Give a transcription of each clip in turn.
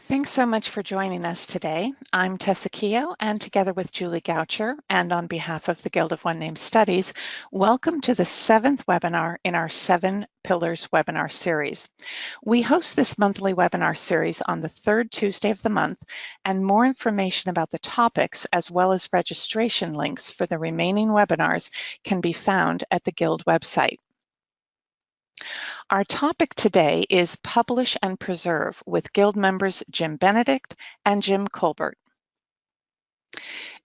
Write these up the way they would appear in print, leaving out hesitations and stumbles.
Thanks so much for joining us today. I'm Tessa Keogh, and together with Julie Goucher, and on behalf of the Guild of One Name Studies, welcome to the 7th webinar in our 7 Pillars webinar series. We host this monthly webinar series on the 3rd Tuesday of the month, and more information about the topics as well as registration links for the remaining webinars can be found at the Guild website. Our topic today is Publish and Preserve with Guild members Jim Benedict and Jim Culbert.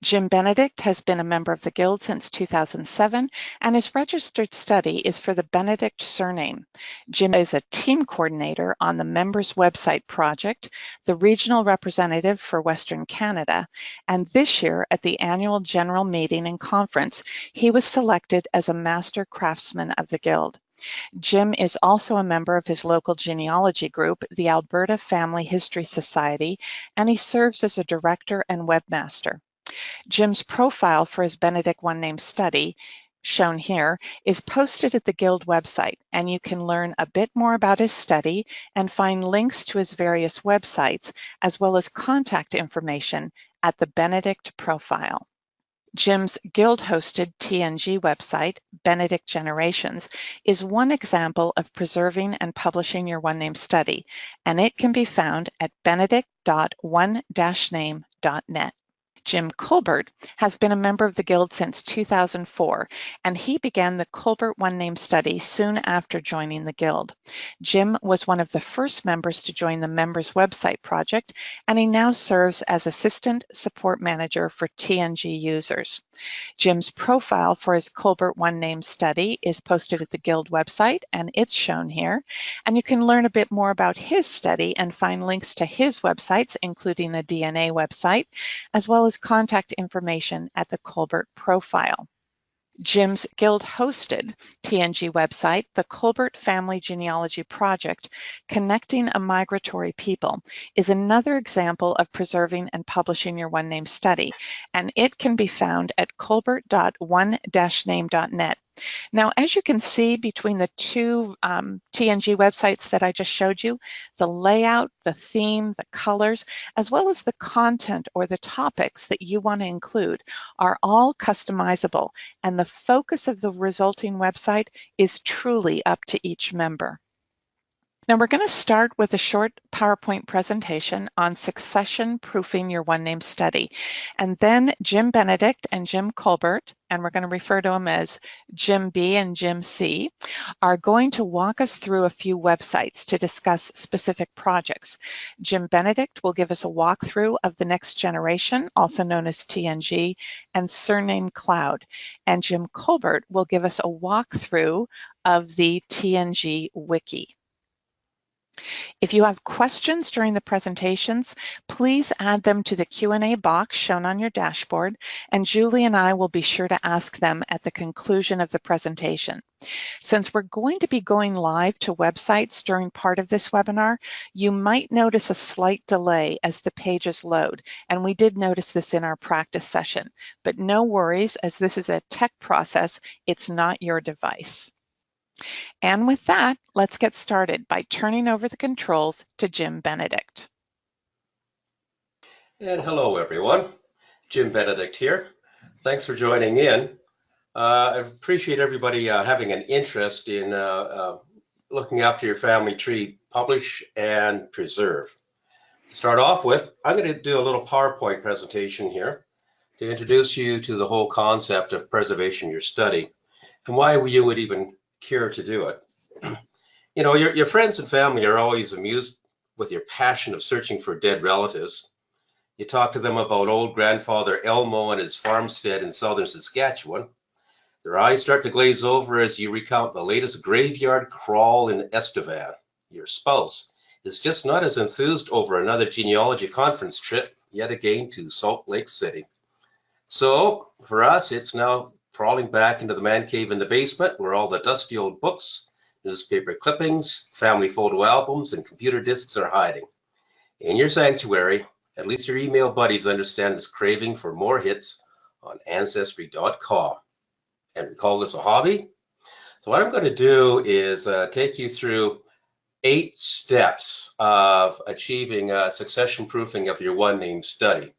Jim Benedict has been a member of the Guild since 2007, and his registered study is for the Benedict surname. Jim is a team coordinator on the Members Website project, the regional representative for Western Canada, and this year at the annual general meeting and conference, he was selected as a Master Craftsman of the Guild. Jim is also a member of his local genealogy group, the Alberta Family History Society, and he serves as a director and webmaster. Jim's profile for his Benedict One Name study, shown here, is posted at the Guild website, and you can learn a bit more about his study and find links to his various websites, as well as contact information at the Benedict profile. Jim's Guild-hosted TNG website, Benedict Generations, is one example of preserving and publishing your one-name study, and it can be found at benedict.one-name.net. Jim Culbert has been a member of the Guild since 2004, and he began the Culbert One Name study soon after joining the Guild. Jim was one of the first members to join the Members Website project, and he now serves as Assistant Support Manager for TNG users. Jim's profile for his Culbert One Name study is posted at the Guild website, and it's shown here. And you can learn a bit more about his study and find links to his websites, including a DNA website, as well as contact information at the Culbert profile. Jim's Guild-hosted TNG website, the Culbert Family Genealogy Project, Connecting a Migratory People, is another example of preserving and publishing your one-name study, and it can be found at culbert.one-name.net. Now, as you can see between the two TNG websites that I just showed you, the layout, the theme, the colors, as well as the content or the topics that you want to include are all customizable, and the focus of the resulting website is truly up to each member. Now we're going to start with a short PowerPoint presentation on succession proofing your one name study. And then Jim Benedict and Jim Culbert, and we're going to refer to them as Jim B and Jim C, are going to walk us through a few websites to discuss specific projects. Jim Benedict will give us a walkthrough of the Next Generation, also known as TNG, and Surname Cloud. And Jim Culbert will give us a walkthrough of the TNG wiki. If you have questions during the presentations, please add them to the Q&A box shown on your dashboard, and Julie and I will be sure to ask them at the conclusion of the presentation. Since we're going to be going live to websites during part of this webinar, you might notice a slight delay as the pages load, and we did notice this in our practice session. But no worries, as this is a tech process, it's not your device. And with that, let's get started by turning over the controls to Jim Benedict. And hello, everyone. Jim Benedict here. Thanks for joining in. I appreciate everybody having an interest in looking after your family tree, publish and preserve. To start off with, I'm going to do a little PowerPoint presentation here to introduce you to the whole concept of preservation of your study and why you would even care to do it. You know, your friends and family are always amused with your passion of searching for dead relatives. You talk to them about old grandfather Elmo and his farmstead in southern Saskatchewan. Their eyes start to glaze over as you recount the latest graveyard crawl in Estevan. Your spouse is just not as enthused over another genealogy conference trip yet again to Salt Lake City. So for us, it's now crawling back into the man cave in the basement where all the dusty old books, newspaper clippings, family photo albums, and computer disks are hiding. In your sanctuary, at least your email buddies understand this craving for more hits on Ancestry.com. And we call this a hobby. So what I'm going to do is take you through 8 steps of achieving succession proofing of your one name study.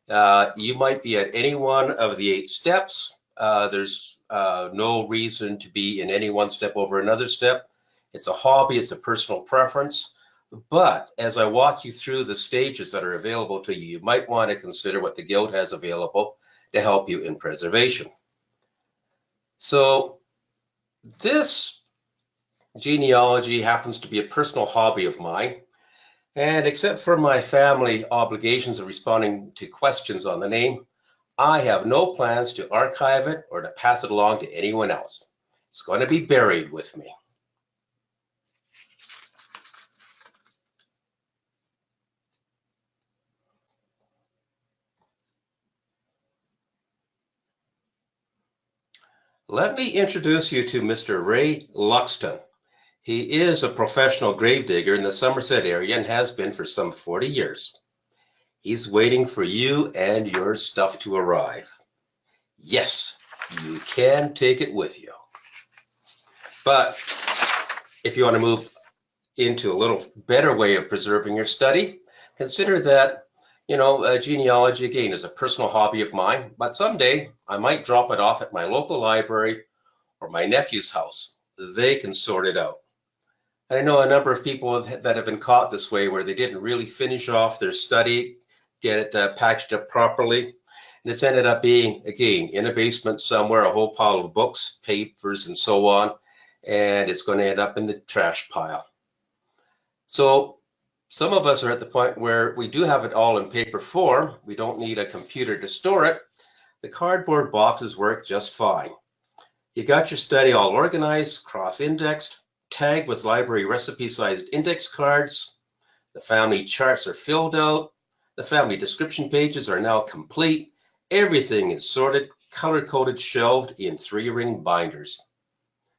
You might be at any one of the 8 steps. There's no reason to be in any one step over another step. It's a hobby, it's a personal preference. But as I walk you through the stages that are available to you, you might want to consider what the Guild has available to help you in preservation. So this genealogy happens to be a personal hobby of mine. And except for my family obligations of responding to questions on the name, I have no plans to archive it or to pass it along to anyone else. It's going to be buried with me. Let me introduce you to Mr. Ray Luxton. He is a professional gravedigger in the Somerset area and has been for some 40 years. He's waiting for you and your stuff to arrive. Yes, you can take it with you. But if you want to move into a little better way of preserving your study, consider that, genealogy again is a personal hobby of mine, but someday I might drop it off at my local library or my nephew's house. They can sort it out. And I know a number of people that have been caught this way where they didn't really finish off their study, get it packaged up properly, and it's ended up being, again, in a basement somewhere, a whole pile of books, papers, and so on, and it's going to end up in the trash pile. So some of us are at the point where we do have it all in paper form. We don't need a computer to store it. The cardboard boxes work just fine. You got your study all organized, cross-indexed, tagged with library recipe-sized index cards. The family charts are filled out. The family description pages are now complete. Everything is sorted, color-coded, shelved in 3-ring binders.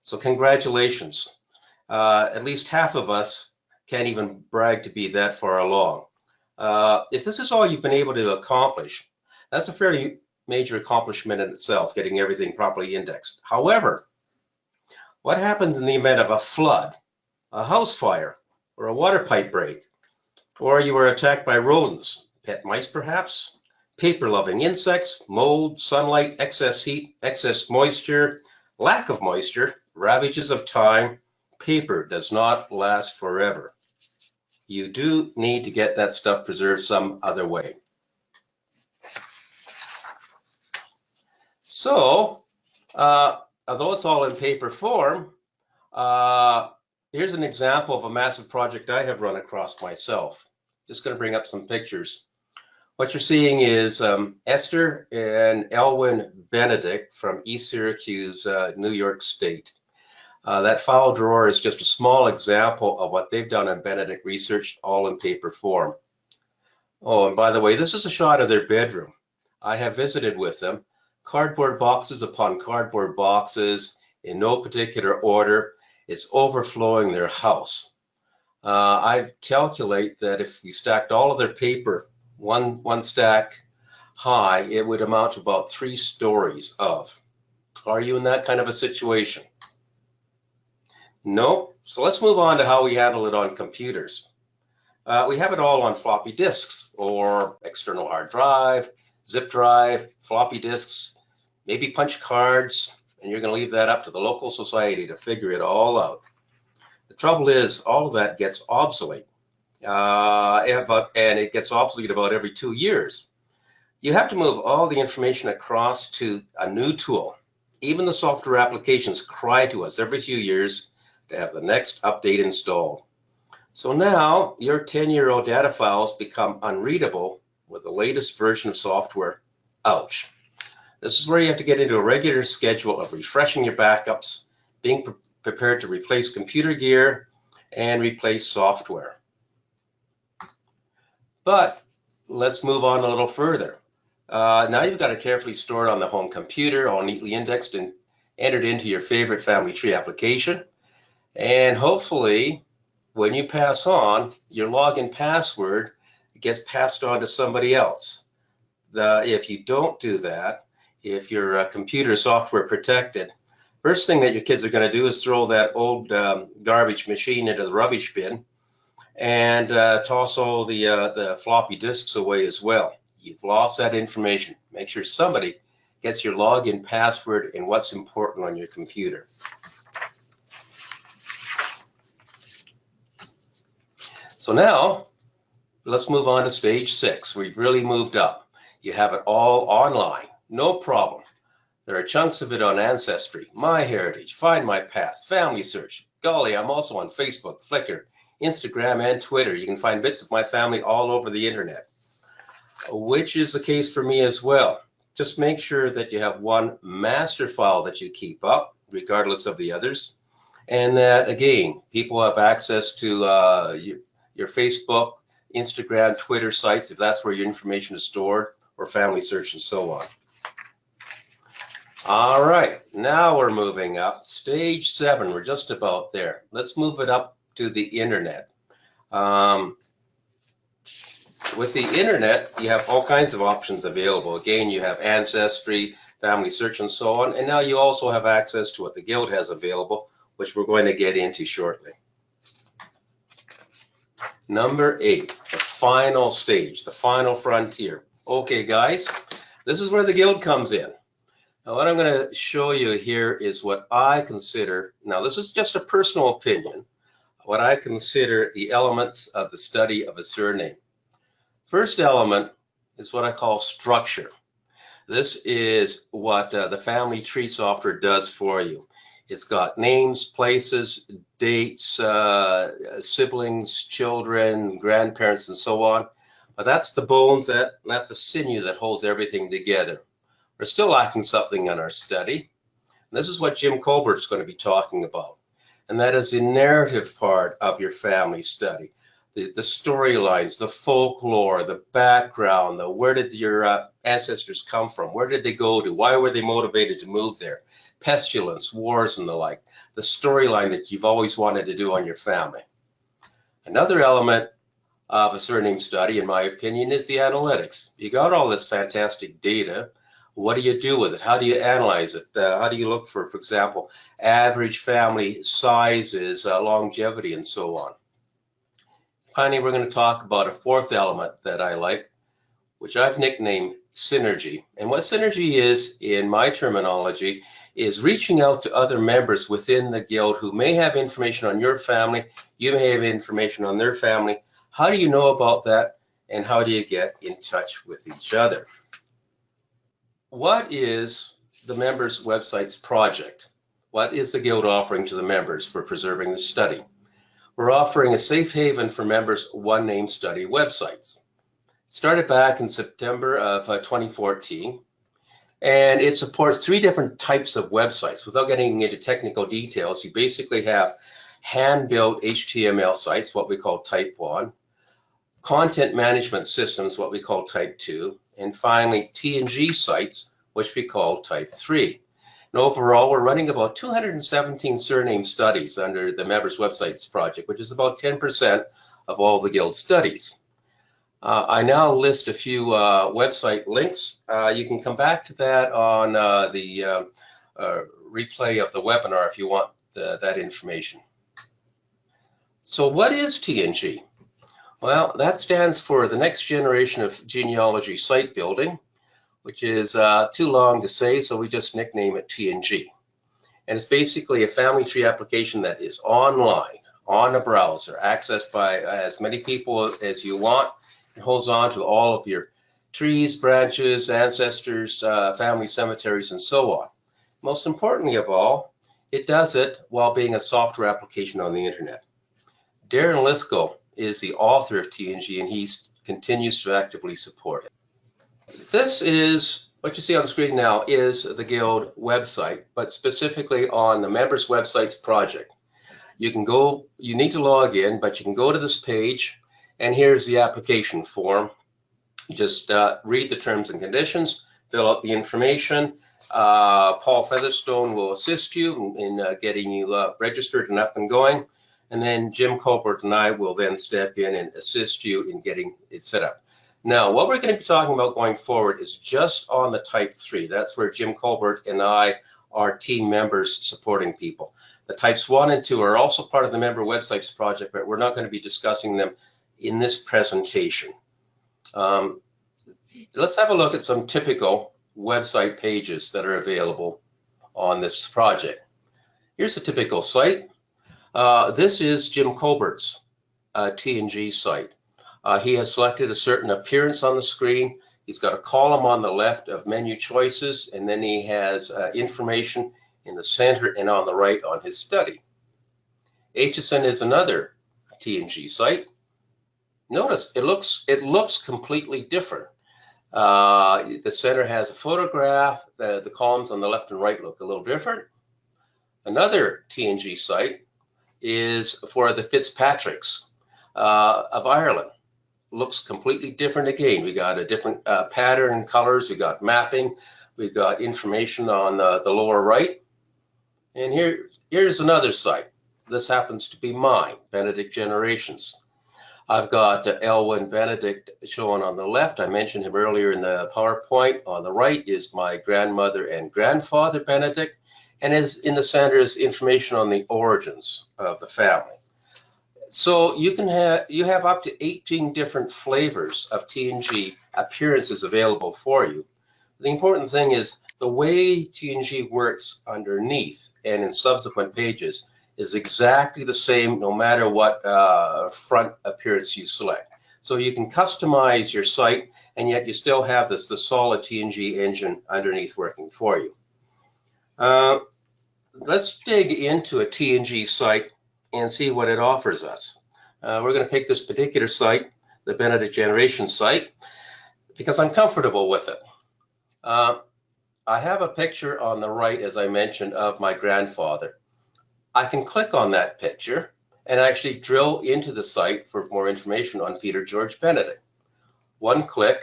So congratulations. At least half of us can't even brag to be that far along. If this is all you've been able to accomplish, that's a fairly major accomplishment in itself, getting everything properly indexed. However, what happens in the event of a flood, a house fire, or a water pipe break, or you are attacked by rodents, pet mice perhaps, paper-loving insects, mold, sunlight, excess heat, excess moisture, lack of moisture, ravages of time? Paper does not last forever. You do need to get that stuff preserved some other way. So, although it's all in paper form, here's an example of a massive project I have run across myself. Just going to bring up some pictures. What you're seeing is Esther and Elwyn Benedict from East Syracuse, New York State. That file drawer is just a small example of what they've done in Benedict research, all in paper form. Oh, and by the way, this is a shot of their bedroom. I have visited with them. Cardboard boxes upon cardboard boxes in no particular order. It's overflowing their house. I've calculated that if we stacked all of their paper one stack high, it would amount to about 3 stories of. Are you in that kind of a situation? No? So let's move on to how we handle it on computers. We have it all on floppy disks or external hard drive, zip drive, floppy disks, maybe punch cards, and you're going to leave that up to the local society to figure it all out. The trouble is all of that gets obsolete, and it gets obsolete about every 2 years. You have to move all the information across to a new tool. Even the software applications cry to us every few years to have the next update installed. So now your 10-year-old data files become unreadable with the latest version of software. Ouch. This is where you have to get into a regular schedule of refreshing your backups, being prepared to replace computer gear, and replace software. But let's move on a little further. Now you've got it carefully stored on the home computer, all neatly indexed and entered into your favorite family tree application. And hopefully, when you pass on, your login password gets passed on to somebody else. If you don't do that, if your computer software protected, First thing that your kids are going to do is throw that old garbage machine into the rubbish bin and toss all the floppy disks away as well. You've lost that information. Make sure somebody gets your login password and what's important on your computer. So now let's move on to stage 6. We've really moved up. You have it all online, no problem. There are chunks of it on Ancestry, MyHeritage, Find My Past, Family Search. Golly, I'm also on Facebook, Flickr, Instagram, and Twitter. You can find bits of my family all over the internet, which is the case for me as well. Just make sure that you have one master file that you keep up, regardless of the others, and that, again, people have access to your Facebook, Instagram, Twitter sites, if that's where your information is stored, or Family Search and so on. All right, now we're moving up. Stage 7, we're just about there. Let's move it up to the internet. With the internet, you have all kinds of options available. Again, you have Ancestry, Family Search, and so on. And now you also have access to what the Guild has available, which we're going to get into shortly. Number 8, the final stage, the final frontier. Okay, guys, this is where the Guild comes in. Now, what I'm going to show you here is what I consider, now this is just a personal opinion, what I consider the elements of the study of a surname. First element is what I call structure. This is what the family tree software does for you. It's got names, places, dates, siblings, children, grandparents, and so on. But that's the bones, that's the sinew that holds everything together. We're still lacking something in our study. And this is what Jim Culbert is going to be talking about. And that is the narrative part of your family study. The storylines, the folklore, the background, where did your ancestors come from? Where did they go to? Why were they motivated to move there? Pestilence, wars, and the like. The storyline that you've always wanted to do on your family. Another element of a surname study, in my opinion, is the analytics. You got all this fantastic data. What do you do with it? How do you analyze it? How do you look for example, average family sizes, longevity, and so on? Finally, we're going to talk about a fourth element that I like, which I've nicknamed synergy. And what synergy is, in my terminology, is reaching out to other members within the Guild who may have information on your family, you may have information on their family. How do you know about that, and how do you get in touch with each other? What is the members' websites project? What is the Guild offering to the members for preserving the study? We're offering a safe haven for members' one name study websites. It started back in September of 2014, and it supports 3 different types of websites. Without getting into technical details, you basically have hand-built HTML sites, what we call type 1, content management systems, what we call type 2, and finally TNG sites, which we call type 3. And overall, we're running about 217 surname studies under the Members Websites project, which is about 10% of all the Guild studies. I now list a few website links. You can come back to that on the replay of the webinar if you want that information. So what is TNG? Well, that stands for the next generation of genealogy site building, which is too long to say, so we just nickname it TNG. And it's basically a family tree application that is online, on a browser, accessed by as many people as you want. It holds on to all of your trees, branches, ancestors, family cemeteries, and so on. Most importantly of all, it does it while being a software application on the internet. Darren Lithgow is the author of TNG, and he continues to actively support it. This is what you see on the screen now is the Guild website, but specifically on the Members Websites project. You can go, you need to log in, but you can go to this page, and here's the application form. You just read the terms and conditions, fill out the information. Paul Featherstone will assist you in getting you registered and up and going. And then Jim Culbert and I will then step in and assist you in getting it set up. Now, what we're going to be talking about going forward is just on the type 3. That's where Jim Culbert and I are team members supporting people. The types 1 and 2 are also part of the member websites project, but we're not going to be discussing them in this presentation. Let's have a look at some typical website pages that are available on this project. Here's a typical site. This is Jim Culbert's TNG site. He has selected a certain appearance on the screen. He's got a column on the left of menu choices, and then he has information in the center and on the right on his study. HSN is another TNG site. Notice it looks completely different. The center has a photograph. The columns on the left and right look a little different. Another TNG site is for the Fitzpatricks of Ireland. Looks completely different again. We got a different pattern and colors. We got mapping. We've got information on the lower right. And here's another site. This happens to be mine, Benedict Generations. I've got Elwyn Benedict shown on the left. I mentioned him earlier in the PowerPoint. On the right is my grandmother and grandfather, Benedict. And in the center is information on the origins of the family. So you have up to 18 different flavors of TNG appearances available for you. The important thing is the way TNG works underneath and in subsequent pages is exactly the same no matter what front appearance you select. So you can customize your site, and yet you still have the solid TNG engine underneath working for you. Let's dig into a TNG site and see what it offers us. We're going to pick this particular site, the Benedict Generation site, because I'm comfortable with it. I have a picture on the right, as I mentioned, of my grandfather. I can click on that picture and actually drill into the site for more information on Peter George Benedict. One click,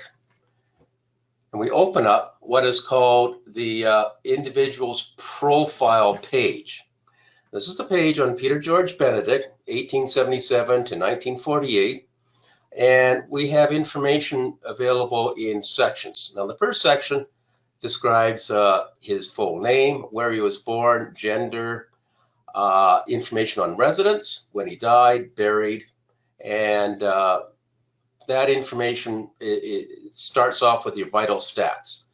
and we open up what is called the individual's profile page. This is the page on Peter George Benedict, 1877 to 1948, and we have information available in sections. Now, the first section describes his full name, where he was born, gender, information on residence, when he died, buried, and that information it starts off with your vital stats.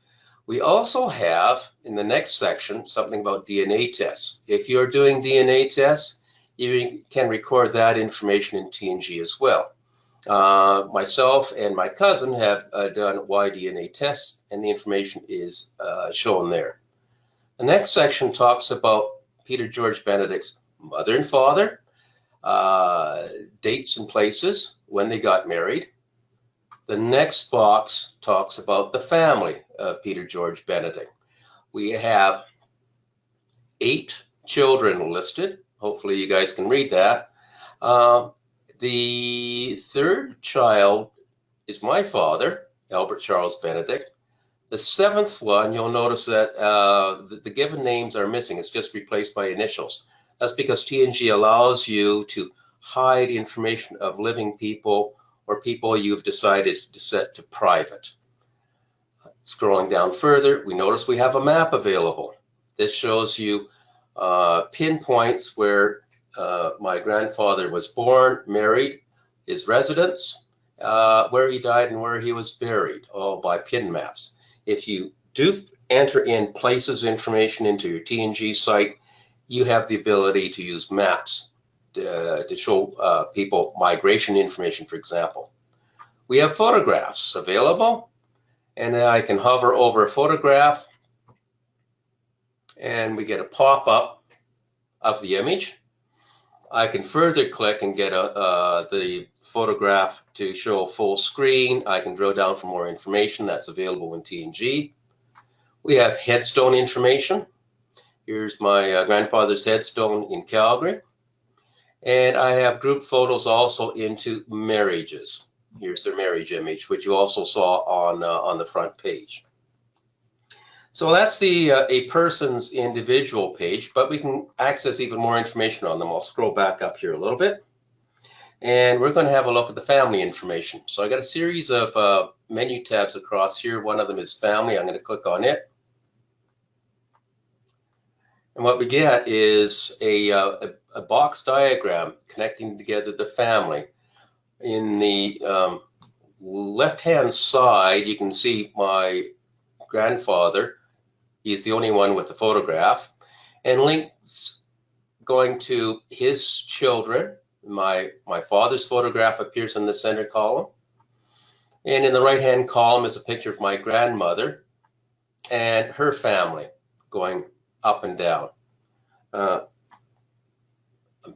We also have, in the next section, something about DNA tests. If you're doing DNA tests, you can record that information in TNG as well. Myself and my cousin have done Y-DNA tests, and the information is shown there. The next section talks about Peter George Benedict's mother and father, dates and places, when they got married. The next box talks about the family of Peter George Benedict. We have 8 children listed. Hopefully you guys can read that. The third child is my father, Albert Charles Benedict. The 7th one, you'll notice that the given names are missing. It's just replaced by initials. That's because TNG allows you to hide information of living people or people you've decided to set to private. Scrolling down further, we notice we have a map available. This shows you pinpoints where my grandfather was born, married, his residence, where he died, and where he was buried, all by pin maps. If you do enter in places information into your TNG site, you have the ability to use maps to show people migration information, for example. We have photographs available, and I can hover over a photograph, and we get a pop-up of the image. I can further click and get the photograph to show full screen. I can drill down for more information that's available in TNG. We have headstone information. Here's my grandfather's headstone in Calgary. And I have group photos also into marriages. Here's their marriage image, which you also saw on the front page. So that's a person's individual page, but we can access even more information on them. I'll scroll back up here a little bit. And we're going to have a look at the family information. So I got a series of menu tabs across here. One of them is family. I'm going to click on it. And what we get is a box diagram connecting together the family. In the left-hand side, you can see my grandfather. He's the only one with the photograph, and links going to his children. My father's photograph appears in the center column, and in the right-hand column is a picture of my grandmother and her family going up and down. I'm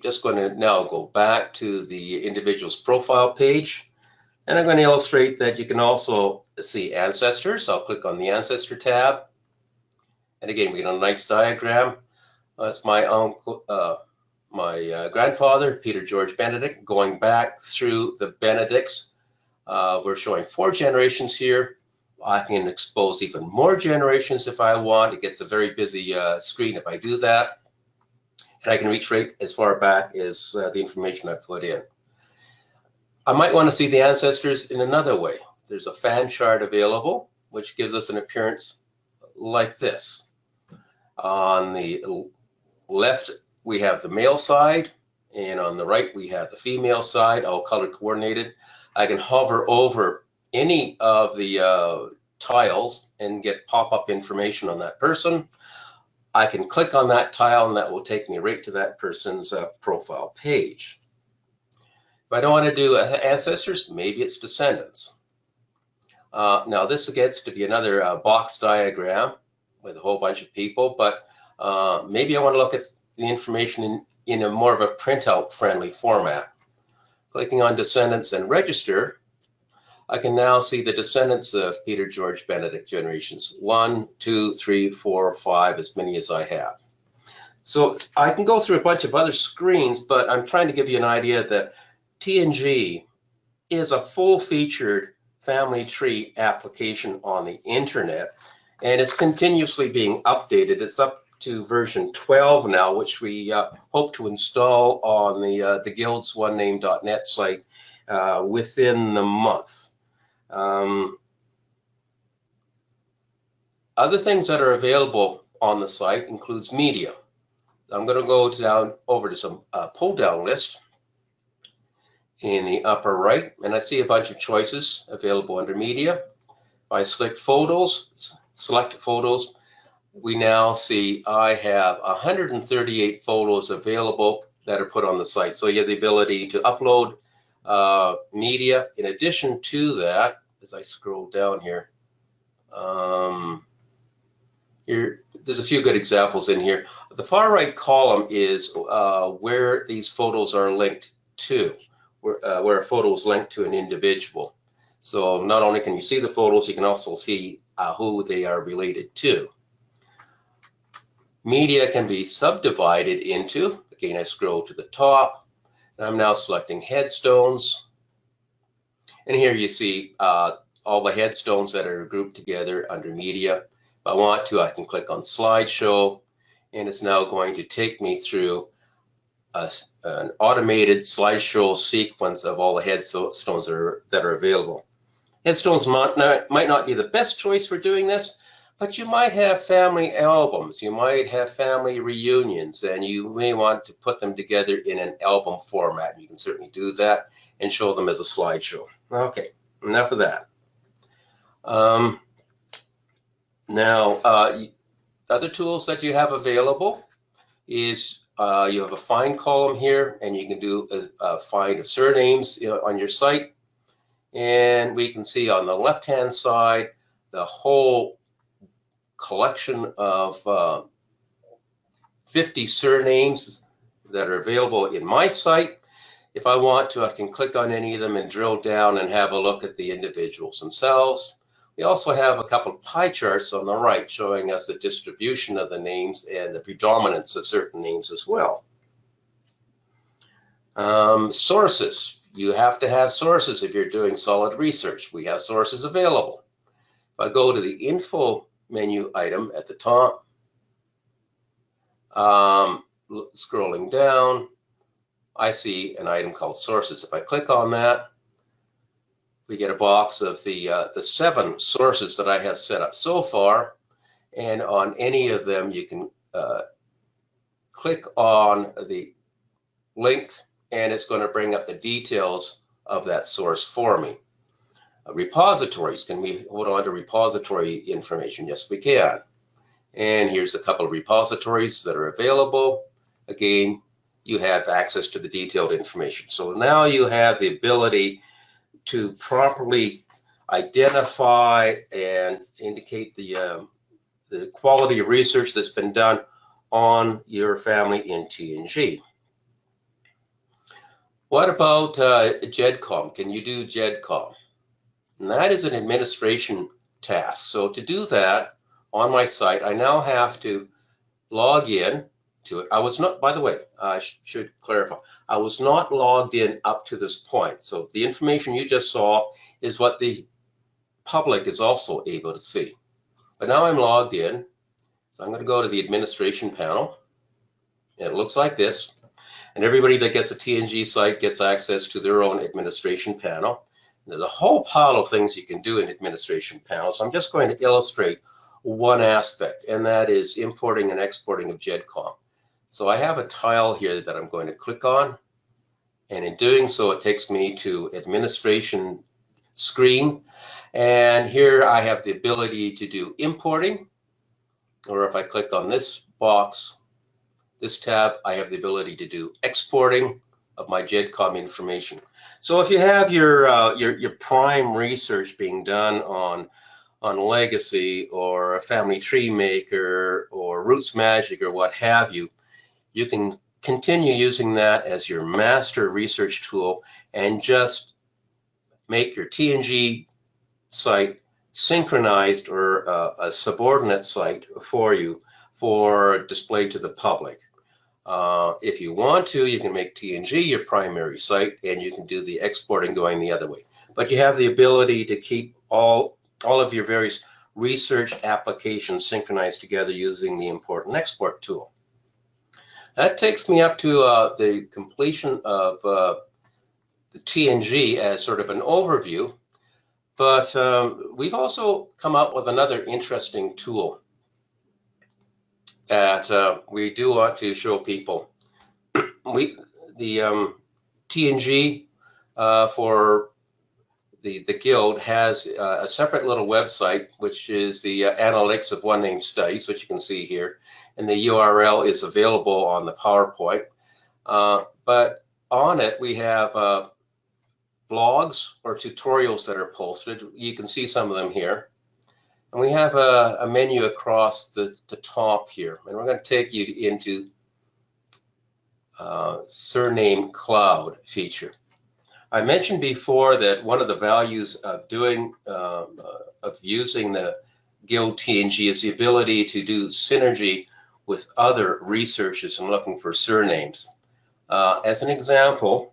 just going to now go back to the individual's profile page, and I'm going to illustrate that you can also see ancestors. I'll click on the ancestor tab, and again we get a nice diagram. That's my uncle, my grandfather, Peter George Benedict, going back through the Benedicts. We're showing 4 generations here. I can expose even more generations if I want. It gets a very busy screen if I do that. And I can reach right as far back as the information I put in. I might want to see the ancestors in another way. There's a fan chart available, which gives us an appearance like this. On the left, we have the male side, and on the right, we have the female side, all color coordinated. I can hover over any of the tiles and get pop-up information on that person. I can click on that tile and that will take me right to that person's profile page. If I don't want to do ancestors, maybe it's descendants. Now this gets to be another box diagram with a whole bunch of people, but maybe I want to look at the information in a more of a printout friendly format. Clicking on descendants and register, I can now see the descendants of Peter George Benedict generations 1, 2, 3, 4, 5, as many as I have. So I can go through a bunch of other screens, but I'm trying to give you an idea that TNG is a full-featured family tree application on the internet, and it's continuously being updated. It's up to version 12 now, which we hope to install on the Guild's onename.net site within the month. Other things that are available on the site includes media. I'm going to go down over to some pull-down list in the upper right, and I see a bunch of choices available under media. If I select photos, we now see I have 138 photos available that are put on the site. So you have the ability to upload media. In addition to that, as I scroll down here, there's a few good examples in here. The far right column is where these photos are linked to, where a photo is linked to an individual. So not only can you see the photos, you can also see who they are related to. Media can be subdivided into, again, I scroll to the top, and I'm now selecting headstones. And here you see all the headstones that are grouped together under media. If I want to, I can click on slideshow, and it's now going to take me through an automated slideshow sequence of all the headstones that are available. Headstones might not be the best choice for doing this, but you might have family albums, you might have family reunions, and you may want to put them together in an album format. You can certainly do that and show them as a slideshow. Okay, enough of that. Now, other tools that you have available is you have a find column here, and you can do a find of surnames on your site. And we can see on the left-hand side the whole collection of 50 surnames that are available in my site. If I want to, I can click on any of them and drill down and have a look at the individuals themselves. We also have a couple of pie charts on the right showing us the distribution of the names and the predominance of certain names as well. Sources. You have to have sources if you're doing solid research. We have sources available. If I go to the info menu item at the top, scrolling down, I see an item called sources. If I click on that, we get a box of the 7 sources that I have set up so far, and on any of them you can click on the link, and it's going to bring up the details of that source for me. Repositories, can we hold on to repository information? Yes, we can. And here's a couple of repositories that are available. Again, you have access to the detailed information. So now you have the ability to properly identify and indicate the quality of research that's been done on your family in TNG. What about GEDCOM? Can you do GEDCOM? And that is an administration task. So to do that on my site, I now have to log in to it. I was not, by the way, I should clarify, I was not logged in up to this point. So the information you just saw is what the public is also able to see. But now I'm logged in. So I'm going to go to the administration panel. And it looks like this. And everybody that gets a TNG site gets access to their own administration panel. There's a whole pile of things you can do in administration panel. So I'm just going to illustrate one aspect, and that is importing and exporting of GEDCOM. So I have a tile here that I'm going to click on. And in doing so, it takes me to administration screen. And here I have the ability to do importing. Or if I click on this box, this tab, I have the ability to do exporting of my GEDCOM information. So if you have your prime research being done on Legacy or a Family Tree Maker or Roots Magic or what have you, you can continue using that as your master research tool and just make your TNG site synchronized or a subordinate site for you for display to the public. If you want to, you can make TNG your primary site and you can do the exporting going the other way. But you have the ability to keep all of your various research applications synchronized together using the import and export tool. That takes me up to the completion of the TNG as sort of an overview. But we've also come up with another interesting tool that we do want to show people. The TNG for the Guild has a separate little website, which is the Analytics of One Name Studies, which you can see here. And the URL is available on the PowerPoint. But on it, we have blogs or tutorials that are posted. You can see some of them here. And we have a menu across the top here. And we're going to take you into Surname Cloud feature. I mentioned before that one of the values of using the Guild TNG is the ability to do synergy with other researchers and looking for surnames. As an example,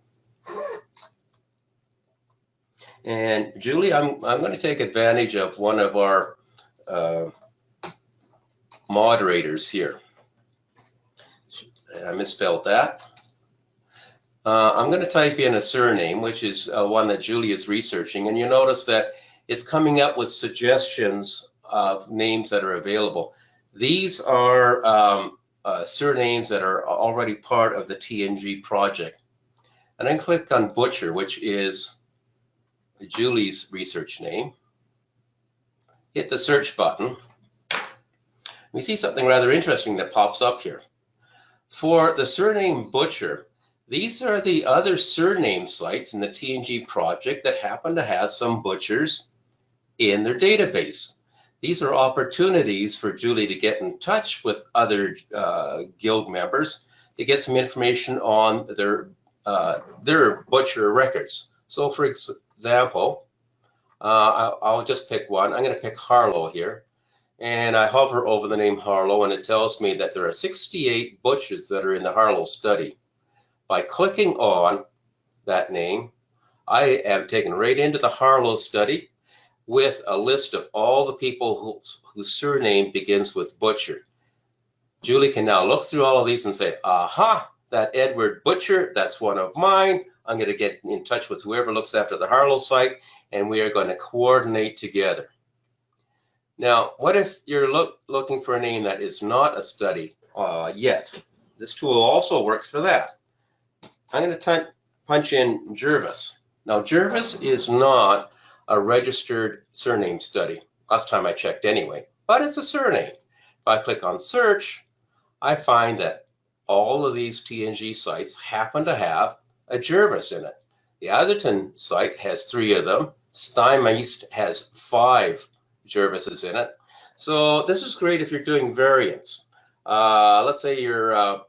and Julie, I'm going to take advantage of one of our moderators here. I misspelled that. I'm going to type in a surname, which is one that Julie is researching, and you notice that it's coming up with suggestions of names that are available. These are surnames that are already part of the TNG project. And then click on Butcher, which is Julie's research name. Hit the search button. We see something rather interesting that pops up here. For the surname Butcher, these are the other surname sites in the TNG project that happen to have some butchers in their database. These are opportunities for Julie to get in touch with other Guild members to get some information on their butcher records. So for example, I'll just pick one. I'm going to pick Harlow here. And I hover over the name Harlow, and it tells me that there are 68 butchers that are in the Harlow study. By clicking on that name, I am taken right into the Harlow study with a list of all the people whose surname begins with Butcher. Julie can now look through all of these and say, aha, that Edward Butcher, that's one of mine. I'm going to get in touch with whoever looks after the Harlow site, and we are going to coordinate together. Now, what if you're looking for a name that is not a study yet? this tool also works for that. I'm going to punch in Jervis. Now, Jervis is not a registered surname study. Last time I checked anyway, but it's a surname. If I click on search, I find that all of these TNG sites happen to have a Jervis in it. The Atherton site has 3 of them. Steinmeist has 5 Jervises in it. So this is great if you're doing variants. Let's say your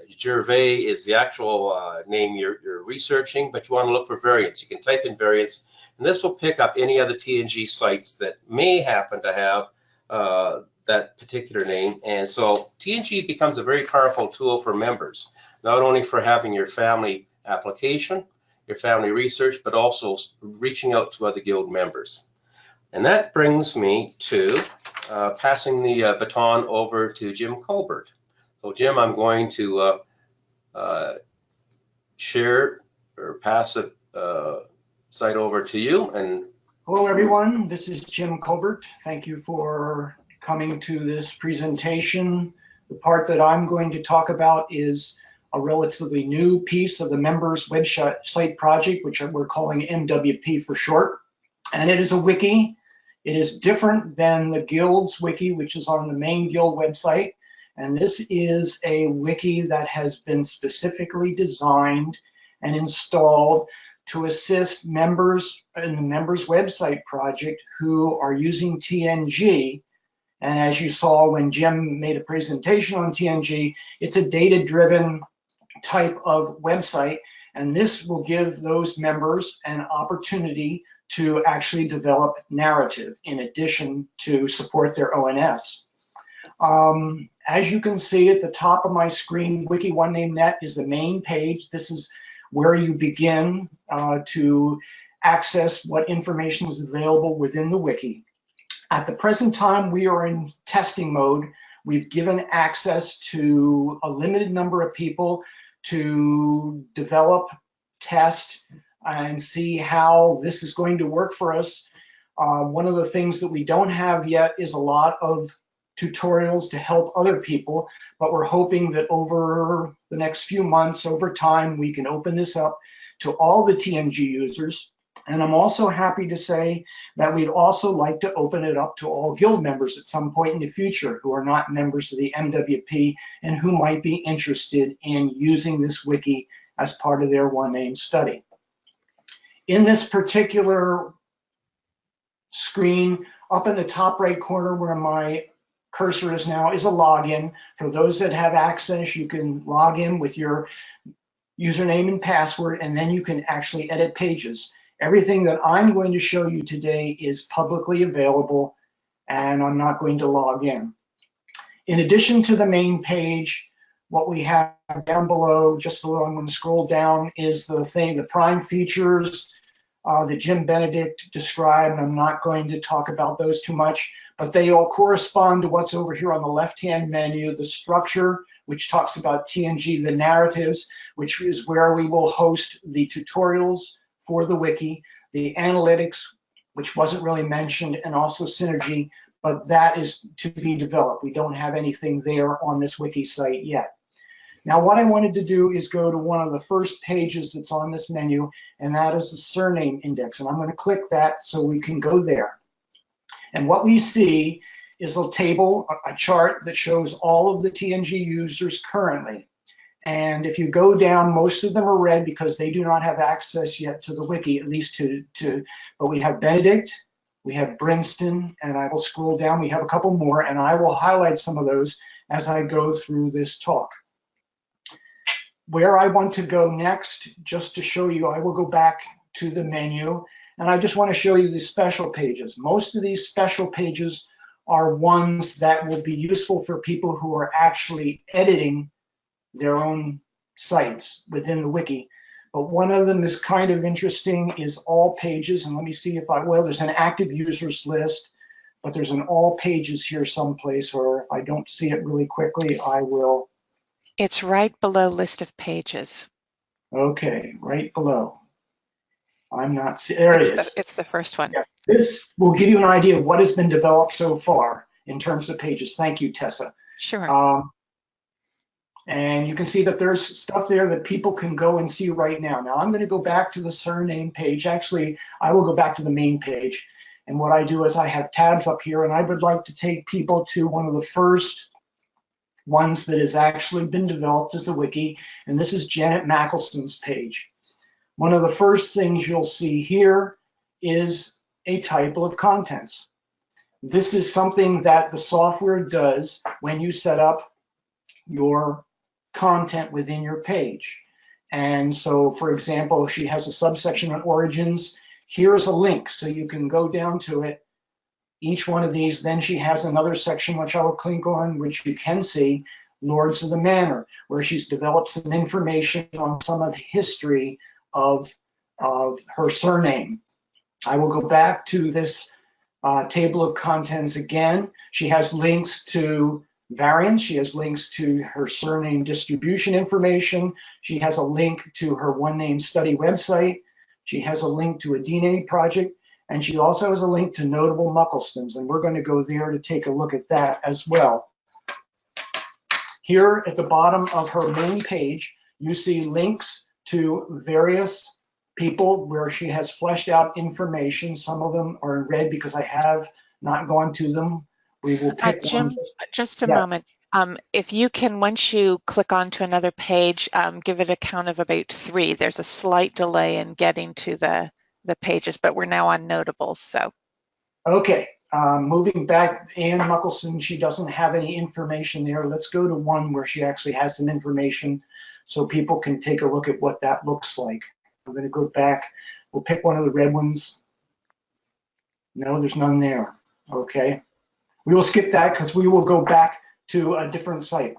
Gervais is the actual name you're researching, but you want to look for variants. You can type in variants, and this will pick up any other TNG sites that may happen to have that particular name. And so TNG becomes a very powerful tool for members, not only for having your family application, your family research, but also reaching out to other Guild members. And that brings me to passing the baton over to Jim Culbert. So Jim, I'm going to share or pass the site over to you. And hello, everyone. This is Jim Culbert. Thank you for coming to this presentation. The part that I'm going to talk about is a relatively new piece of the members website project, which we're calling MWP for short. And it is a wiki. It is different than the Guild's wiki, which is on the main Guild website. And this is a wiki that has been specifically designed and installed to assist members in the members website project who are using TNG. And as you saw when Jim made a presentation on TNG, it's a data-driven type of website. And this will give those members an opportunity to actually develop narrative in addition to support their ONS. As you can see at the top of my screen, Wiki One Name Net is the main page. This is where you begin to access what information is available within the wiki. At the present time, we are in testing mode. We've given access to a limited number of people to develop, test, and see how this is going to work for us. One of the things that we don't have yet is a lot of tutorials to help other people, but we're hoping that over the next few months, over time, we can open this up to all the TNG users. And I'm also happy to say that we'd also like to open it up to all Guild members at some point in the future who are not members of the MWP and who might be interested in using this wiki as part of their one name study. In this particular screen, up in the top right corner where my cursor is now is a login. For those that have access, you can log in with your username and password, and then you can actually edit pages. Everything that I'm going to show you today is publicly available, and I'm not going to log in. In addition to the main page, what we have down below, just a little, I'm going to scroll down, is the prime features that Jim Benedict described. I'm not going to talk about those too much, but they all correspond to what's over here on the left-hand menu, the structure, which talks about TNG, the narratives, which is where we will host the tutorials for the wiki, the analytics, which wasn't really mentioned, and also synergy, but that is to be developed. We don't have anything there on this wiki site yet. Now, what I wanted to do is go to one of the first pages that's on this menu, and that is the surname index. And I'm going to click that so we can go there. And what we see is a table, a chart that shows all of the TNG users currently. And if you go down, most of them are red because they do not have access yet to the wiki, at least but we have Benedict, we have Brinston, and I will scroll down. We have a couple more, and I will highlight some of those as I go through this talk. Where I want to go next, just to show you, I will go back to the menu, and I just want to show you the special pages. Most of these special pages are ones that will be useful for people who are actually editing their own sites within the wiki. But one of them is kind of interesting, is all pages, and let me see if well, there's an active users list, but there's an all pages here someplace, or if I don't see it really quickly, I will. It's right below list of pages. Okay, right below. I'm not seeing, there it is. It's the first one. Yes. This will give you an idea of what has been developed so far in terms of pages. Thank you, Tessa. Sure. And you can see that there's stuff there that people can go and see right now. Now I'm going to go back to the surname page. Actually, I will go back to the main page. And what I do is I have tabs up here, and I would like to take people to one of the first ones that has actually been developed as the wiki. And this is Janet Mackelson's page. One of the first things you'll see here is a table of contents. This is something that the software does when you set up your content within your page. And so, for example, if she has a subsection on origins, here's a link so you can go down to it. Each one of these, then she has another section which I will click on, which you can see, Lords of the Manor, where she's developed some information on some of the history of her surname. I will go back to this table of contents again. She has links to variants. She has links to her surname distribution information. She has a link to her one name study website. She has a link to a DNA project, and she also has a link to notable Mucklestons, and we're going to go there to take a look at that as well. Here at the bottom of her main page, you see links to various people where she has fleshed out information. Some of them are in red because I have not gone to them. We will pick Jim, one. just a Yes. moment. If you can, once you click onto another page, give it a count of about 3. There's a slight delay in getting to the pages, but we're now on notables. So. Okay, moving back, Ann Muckelson, she doesn't have any information there. Let's go to one where she actually has some information so people can take a look at what that looks like. I'm going to go back. We'll pick one of the red ones. No, there's none there. Okay. We will skip that because we will go back to a different site.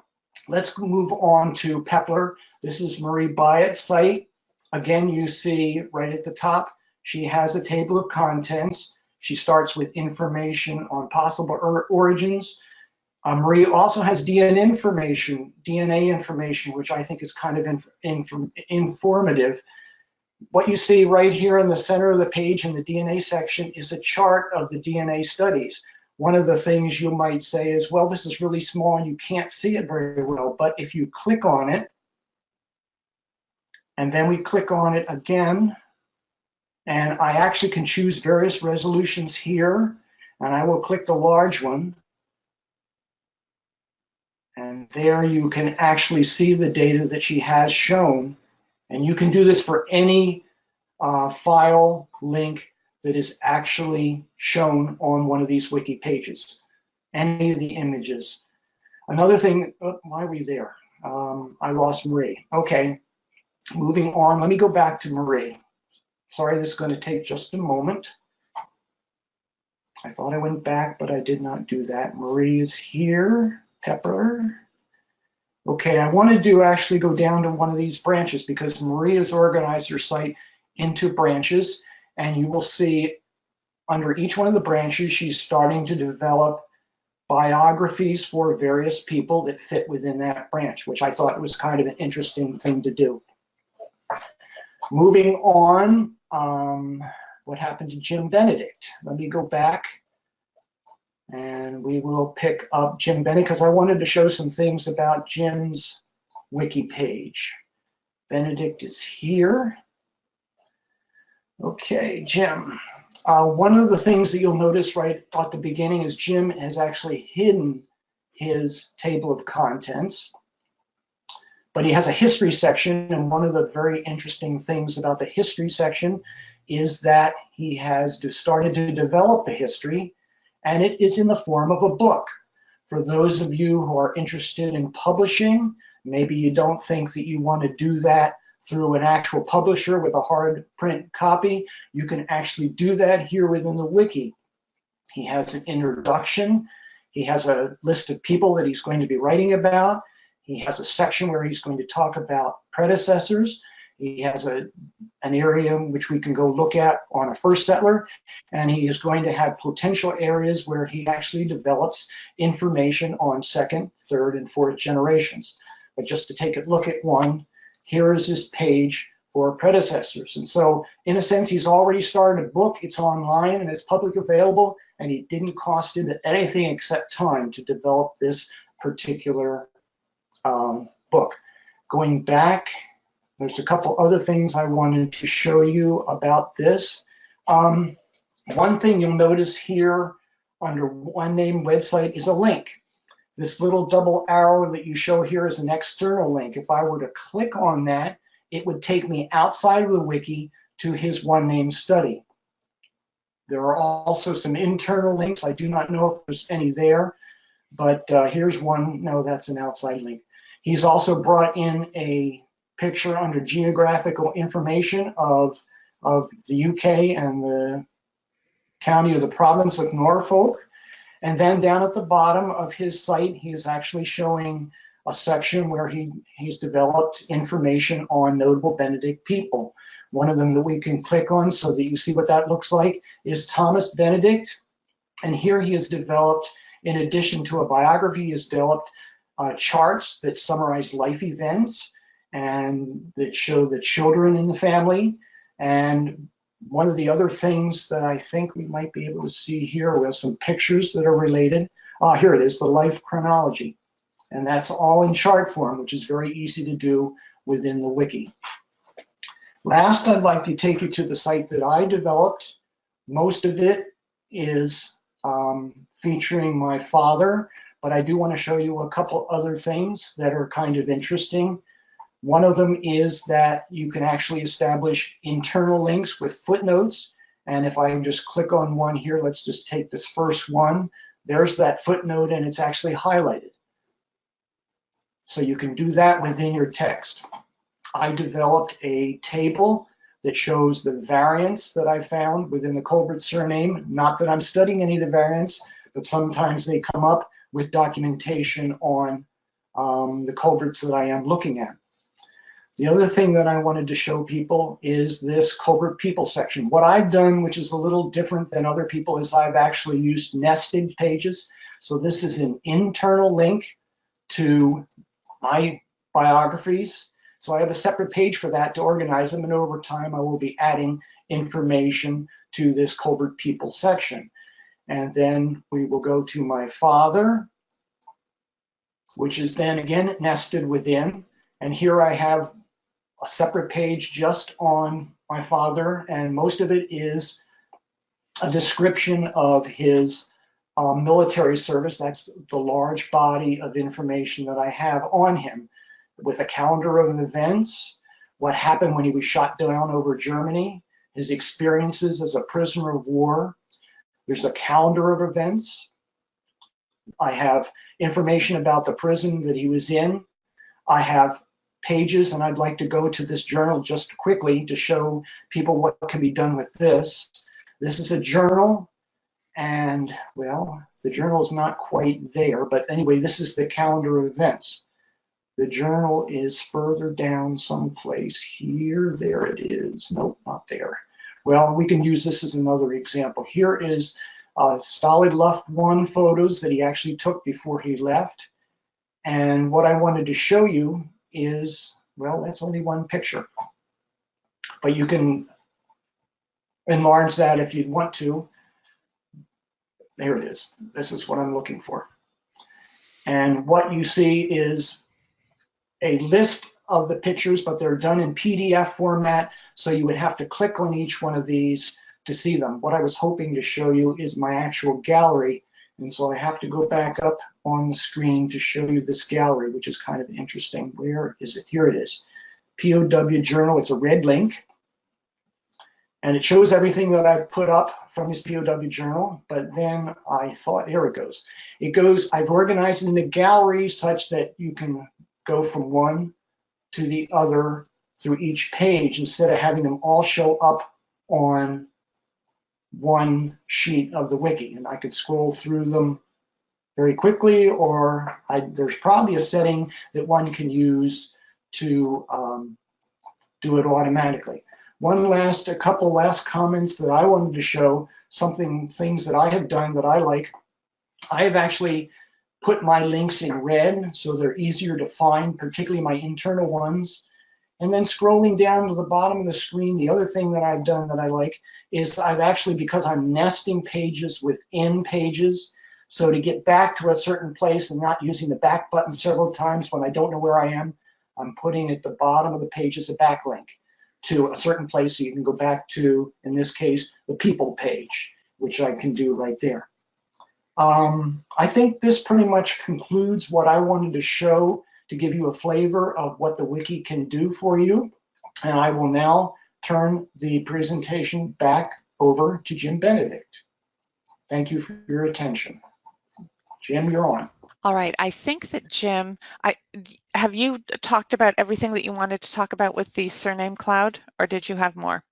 Let's move on to Pepler. This is Marie Byatt's site. Again, you see right at the top, she has a table of contents. She starts with information on possible origins. Marie also has DNA information, which I think is kind of informative. What you see right here in the center of the page in the DNA section is a chart of the DNA studies. One of the things you might say is, well, this is really small and you can't see it very well. But if you click on it, and then we click on it again, and I actually can choose various resolutions here, and I will click the large one. And there you can actually see the data that she has shown. And you can do this for any file link that is actually shown on one of these wiki pages, any of the images. Another thing, why are we there? I lost Marie. Okay, moving on, let me go back to Marie. Sorry, this is going to take just a moment. I thought I went back, but I did not do that. Marie is here, Pepper. Okay, I wanted to actually go down to one of these branches because Marie has organized her site into branches, and you will see under each one of the branches, she's starting to develop biographies for various people that fit within that branch, which I thought was kind of an interesting thing to do. Moving on, what happened to Jim Benedict? Let me go back and we will pick up Jim Benedict because I wanted to show some things about Jim's wiki page. Benedict is here. Okay, Jim. One of the things that you'll notice right at the beginning is Jim has actually hidden his table of contents, but he has a history section, and one of the very interesting things about the history section is that he has started to develop a history, and it is in the form of a book. For those of you who are interested in publishing, maybe you don't think that you want to do that through an actual publisher with a hard print copy, you can actually do that here within the wiki. He has an introduction. He has a list of people that he's going to be writing about. He has a section where he's going to talk about predecessors. He has an area which we can go look at on a first settler, and he is going to have potential areas where he actually develops information on second, third, and fourth generations. But just to take a look at one, here is his page for predecessors. And so in a sense, he's already started a book. It's online and it's public available, and it didn't cost him anything except time to develop this particular book. Going back, there's a couple other things I wanted to show you about this. One thing you'll notice here under one name website is a link. This little double arrow that you show here is an external link. If I were to click on that, it would take me outside of the wiki to his one name study. There are also some internal links. I do not know if there's any there, but here's one. No, that's an outside link. He's also brought in a picture under geographical information of the UK and the county or the province of Norfolk. And then down at the bottom of his site, he is actually showing a section where he's developed information on notable Benedict people. One of them that we can click on so that you see what that looks like is Thomas Benedict. And here he has developed, in addition to a biography, he has developed charts that summarize life events and that show the children in the family. And one of the other things that I think we might be able to see here, we have some pictures that are related. Here it is, the life chronology. And that's all in chart form, which is very easy to do within the wiki. Last, I'd like to take you to the site that I developed. Most of it is featuring my father, but I do want to show you a couple other things that are kind of interesting. One of them is that you can actually establish internal links with footnotes. And if I can just click on one here, let's just take this first one. There's that footnote and it's actually highlighted. So you can do that within your text. I developed a table that shows the variants that I found within the Culbert surname. Not that I'm studying any of the variants, but sometimes they come up with documentation on the Culberts that I am looking at. The other thing that I wanted to show people is this Culbert people section. What I've done, which is a little different than other people, is I've actually used nested pages. So this is an internal link to my biographies. So I have a separate page for that to organize them, and over time I will be adding information to this Culbert people section. And then we will go to my father, which is then again nested within. And here I have a separate page just on my father, and most of it is a description of his military service. That's the large body of information that I have on him, with a calendar of events, what happened when he was shot down over Germany, his experiences as a prisoner of war. There's a calendar of events. I have information about the prison that he was in. I have pages, and I'd like to go to this journal just quickly to show people what can be done with this. This is a journal, and well, the journal is not quite there, but anyway, this is the calendar of events. The journal is further down someplace here. There it is. Nope, not there. Well, we can use this as another example. Here is Stalin left one photos that he actually took before he left. And what I wanted to show you is, well, that's only one picture. But you can enlarge that if you'd want to. There it is. This is what I'm looking for. And what you see is a list of the pictures, but they're done in PDF format, so you would have to click on each one of these to see them. What I was hoping to show you is my actual gallery, and so I have to go back up on the screen to show you this gallery, which is kind of interesting. Where is it? Here it is. POW Journal. It's a red link, and it shows everything that I've put up from his POW Journal, but then I thought, here it goes. It goes, I've organized it in a gallery such that you can go from one to the other through each page instead of having them all show up on one sheet of the wiki. And I could scroll through them very quickly, or there's probably a setting that one can use to do it automatically. A couple last comments that I wanted to show, things that I have done that I like. I have actually put my links in red so they're easier to find, particularly my internal ones. And then scrolling down to the bottom of the screen, the other thing that I've done that I like is I've actually, because I'm nesting pages within pages, so to get back to a certain place and not using the back button several times when I don't know where I am, I'm putting at the bottom of the page as a backlink to a certain place, so you can go back to, in this case, the people page, which I can do right there. I think this pretty much concludes what I wanted to show to give you a flavor of what the wiki can do for you. And I will now turn the presentation back over to Jim Benedict. Thank you for your attention. Jim, you're on. All right, I think that Jim, have you talked about everything that you wanted to talk about with the Surname Cloud, or did you have more?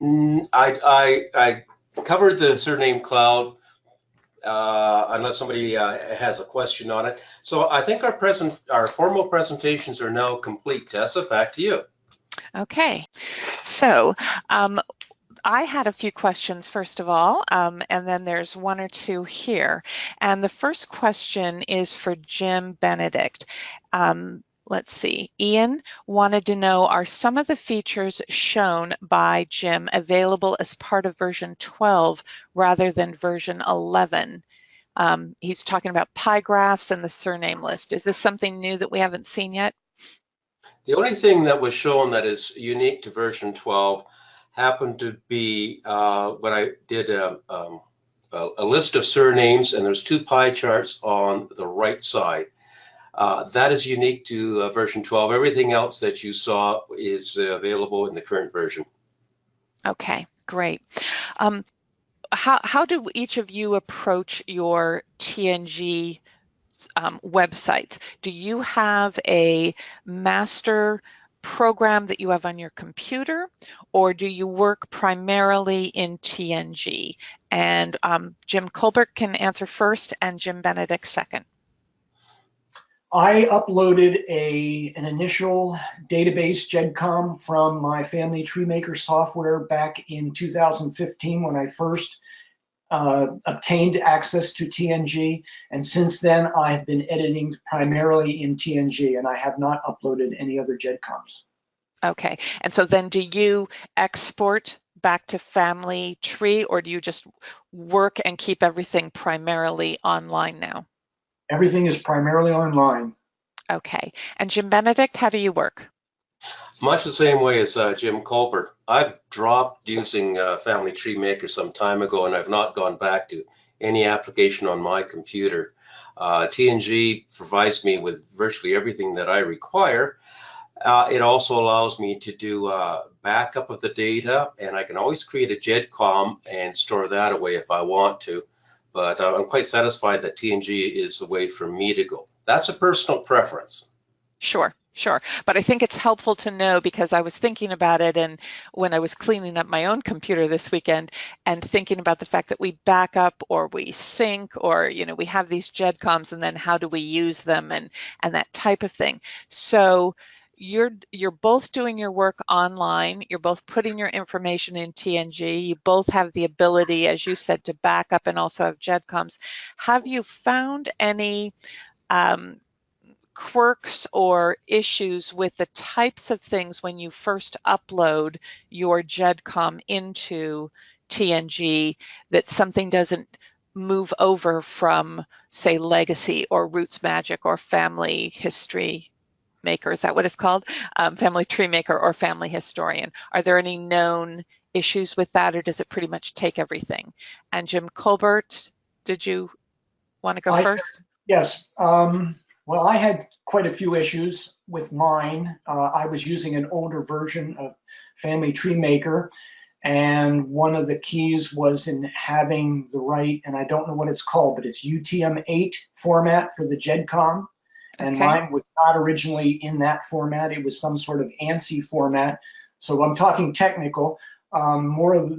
I covered the Surname Cloud, unless somebody has a question on it. So I think our formal presentations are now complete. Tessa, back to you. Okay, so I had a few questions, first of all, and then there's one or two here. And the first question is for Jim Benedict. Let's see, Ian wanted to know, are some of the features shown by Jim available as part of version 12 rather than version 11? He's talking about pie graphs and the surname list. Is this something new that we haven't seen yet? The only thing that was shown that is unique to version 12 happened to be when I did a list of surnames, and there's 2 pie charts on the right side. That is unique to version 12. Everything else that you saw is available in the current version. Okay, great. How do each of you approach your TNG websites? Do you have a master program that you have on your computer, or do you work primarily in TNG? And Jim Culbert can answer first and Jim Benedict second. I uploaded an initial database GEDCOM from my Family Tree Maker software back in 2015 when I first obtained access to TNG, and since then I've been editing primarily in TNG, and I have not uploaded any other GEDCOMs. Okay, and so then do you export back to Family Tree, or do you just work and keep everything primarily online now? Everything is primarily online. Okay, and Jim Benedict, how do you work? Much the same way as Jim Culbert. I've dropped using Family Tree Maker some time ago, and I've not gone back to any application on my computer. TNG provides me with virtually everything that I require. It also allows me to do backup of the data, and I can always create a GEDCOM and store that away if I want to. But I'm quite satisfied that TNG is the way for me to go. That's a personal preference. Sure. Sure, but I think it's helpful to know, because I was thinking about it, and when I was cleaning up my own computer this weekend and thinking about the fact that we back up or we sync, or we have these GEDCOMs, and then how do we use them, and that type of thing. So you're both doing your work online, you're both putting your information in TNG, you both have the ability, as you said, to back up and also have GEDCOMs. Have you found any quirks or issues with the types of things when you first upload your GEDCOM into TNG, that something doesn't move over from, say, Legacy or Roots Magic or Family History Maker? Is that what it's called? Family Tree Maker or Family Historian. Are there any known issues with that, or does it pretty much take everything? And Jim Culbert, did you want to go first? Yes. Well, I had quite a few issues with mine. I was using an older version of Family Tree Maker, and one of the keys was in having the right, and I don't know what it's called, but it's UTM-8 format for the GEDCOM, and mine was not originally in that format. It was some sort of ANSI format. So I'm talking technical. More of the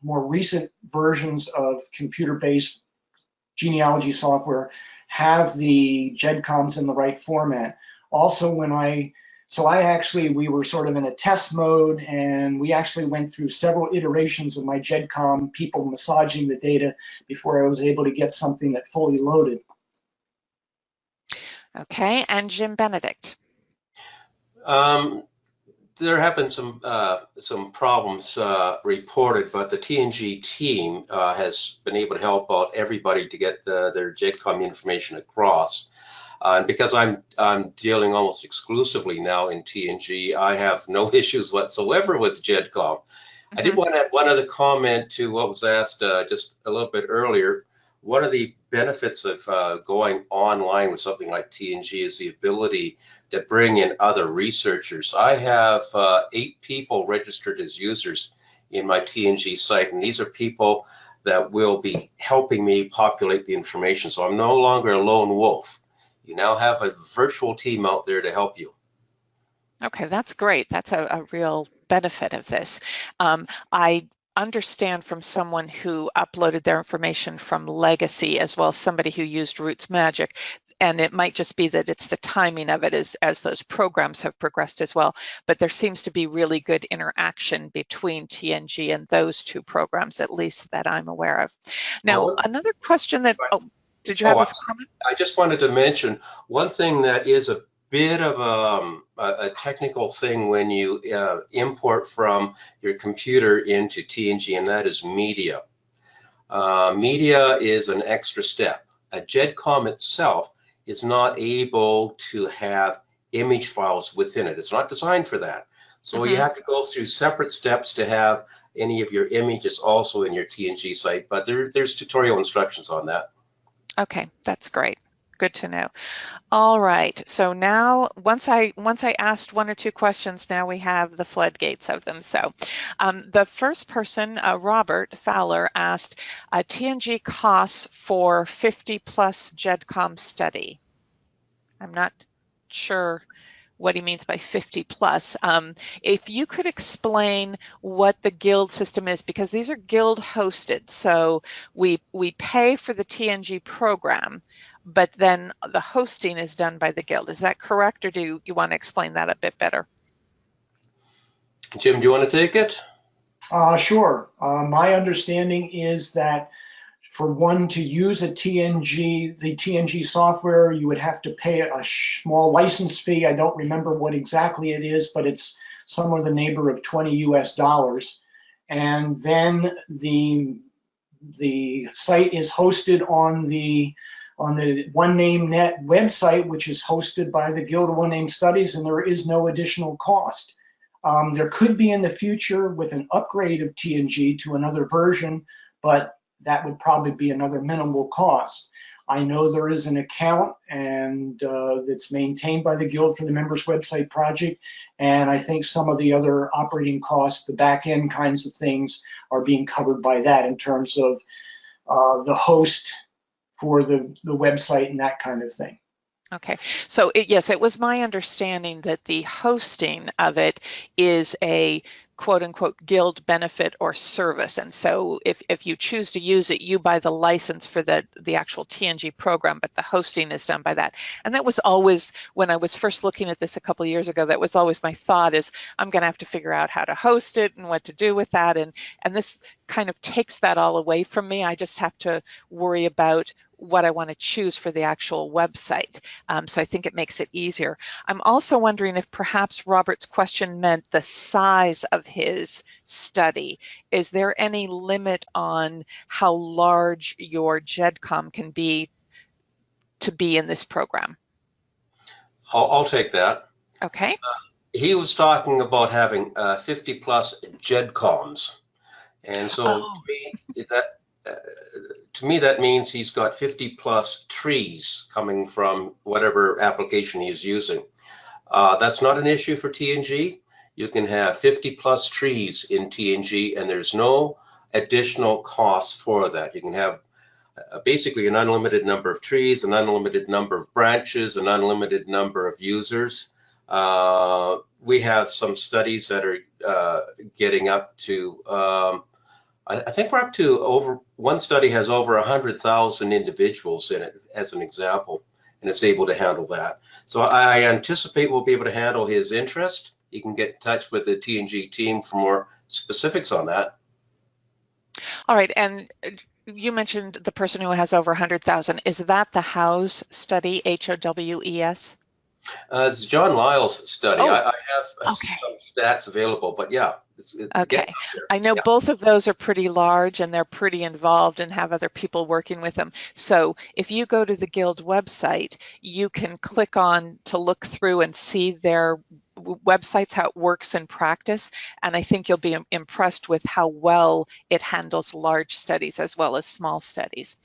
more recent versions of computer-based genealogy software have the GEDCOMs in the right format. Also, we were sort of in a test mode, and we actually went through several iterations of my GEDCOM, people massaging the data before I was able to get something that fully loaded. Okay, and Jim Benedict. There have been some problems reported, but the TNG team has been able to help out everybody to get their GEDCOM information across. And because I'm dealing almost exclusively now in TNG, I have no issues whatsoever with GEDCOM. I did want to add one other comment to what was asked just a little bit earlier. One of the benefits of going online with something like TNG is the ability to bring in other researchers. I have 8 people registered as users in my TNG site, and these are people that will be helping me populate the information. So I'm no longer a lone wolf. You now have a virtual team out there to help you. Okay, that's great. That's a real benefit of this. I understand from someone who uploaded their information from Legacy, as well as somebody who used Roots Magic, and it might just be that it's the timing of it as those programs have progressed as well, but there seems to be really good interaction between TNG and those 2 programs, at least that I'm aware of. Now, another question that, did you have a comment? I just wanted to mention one thing that is a bit of a technical thing when you import from your computer into TNG, and that is media. Media is an extra step. A GEDCOM itself is not able to have image files within it. It's not designed for that. So you have to go through separate steps to have any of your images also in your TNG site, but there's tutorial instructions on that. Okay, that's great. Good to know. All right, so now once I asked 1 or 2 questions, now we have the floodgates of them. So the first person, Robert Fowler, asked, TNG costs for 50+ GEDCOM study. I'm not sure what he means by 50+. If you could explain what the Guild system is, because these are Guild hosted, so we pay for the TNG program, but then the hosting is done by the Guild. Is that correct, or do you want to explain that a bit better? Jim, do you want to take it? Sure. My understanding is that for one to use the TNG software, you would have to pay a small license fee. I don't remember what exactly it is, but it's somewhere in the neighborhood of $20 US. And then the site is hosted on the One Name Net website, which is hosted by the Guild of One Name Studies, and there is no additional cost. There could be in the future with an upgrade of TNG to another version, but that would probably be another minimal cost. I know there is an account and that's maintained by the Guild for the members website project, and I think some of the other operating costs, the back end kinds of things, are being covered by that in terms of the host for the website and that kind of thing. Okay, so yes, it was my understanding that the hosting of it is a quote unquote Guild benefit or service. And so if you choose to use it, you buy the license for the actual TNG program, but the hosting is done by that. And that was always, when I was first looking at this a couple of years ago, that was always my thought is I'm going to have to figure out how to host it and what to do with that. And this kind of takes that all away from me. I just have to worry about what I want to choose for the actual website. So I think it makes it easier. I'm also wondering if perhaps Robert's question meant the size of his study. Is there any limit on how large your GEDCOM can be to be in this program? I'll take that. Okay. He was talking about having 50+ GEDCOMs. And so to me, that means he's got 50+ trees coming from whatever application he is using. That's not an issue for TNG. You can have 50+ trees in TNG, and there's no additional cost for that. You can have basically an unlimited number of trees, an unlimited number of branches, an unlimited number of users. We have some studies that are getting up to I think we're up to one study has over 100,000 individuals in it, as an example, and it's able to handle that. So I anticipate we'll be able to handle his interest. You can get in touch with the TNG team for more specifics on that. All right, and you mentioned the person who has over 100,000. Is that the Howes study, Howes? It's John Lyle's study. Oh, I have some stats available, but yeah, Okay, I know both of those are pretty large and they're pretty involved and have other people working with them. So if you go to the Guild website, you can click on to look through and see their websites, how it works in practice. And I think you'll be impressed with how well it handles large studies as well as small studies.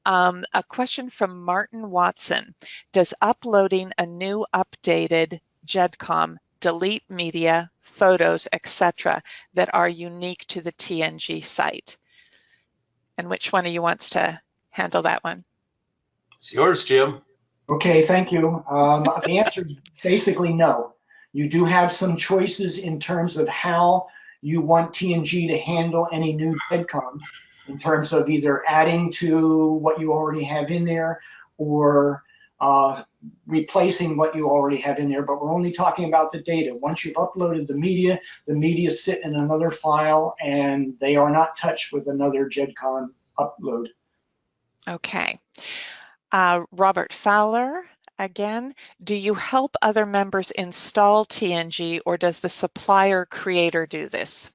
A question from Martin Watson. Does uploading a new updated GEDCOM delete media, photos, etc. that are unique to the TNG site? And which one of you wants to handle that one? It's yours, Jim. Okay, thank you. The answer is basically no. You do have some choices in terms of how you want TNG to handle any new GEDCOM, in terms of either adding to what you already have in there or replacing what you already have in there, but we're only talking about the data. Once you've uploaded the media sit in another file and they are not touched with another GEDCOM upload. Okay. Robert Fowler, again, do you help other members install TNG or does the supplier creator do this?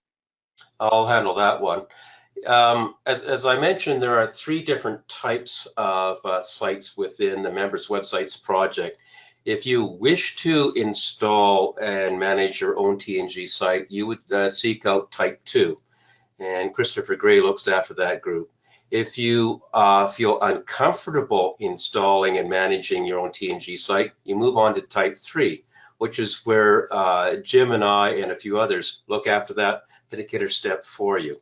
I'll handle that one. As I mentioned, there are 3 different types of sites within the Members Websites project. If you wish to install and manage your own TNG site, you would seek out Type 2, and Christopher Gray looks after that group. If you feel uncomfortable installing and managing your own TNG site, you move on to Type 3, which is where Jim and I and a few others look after that particular step for you.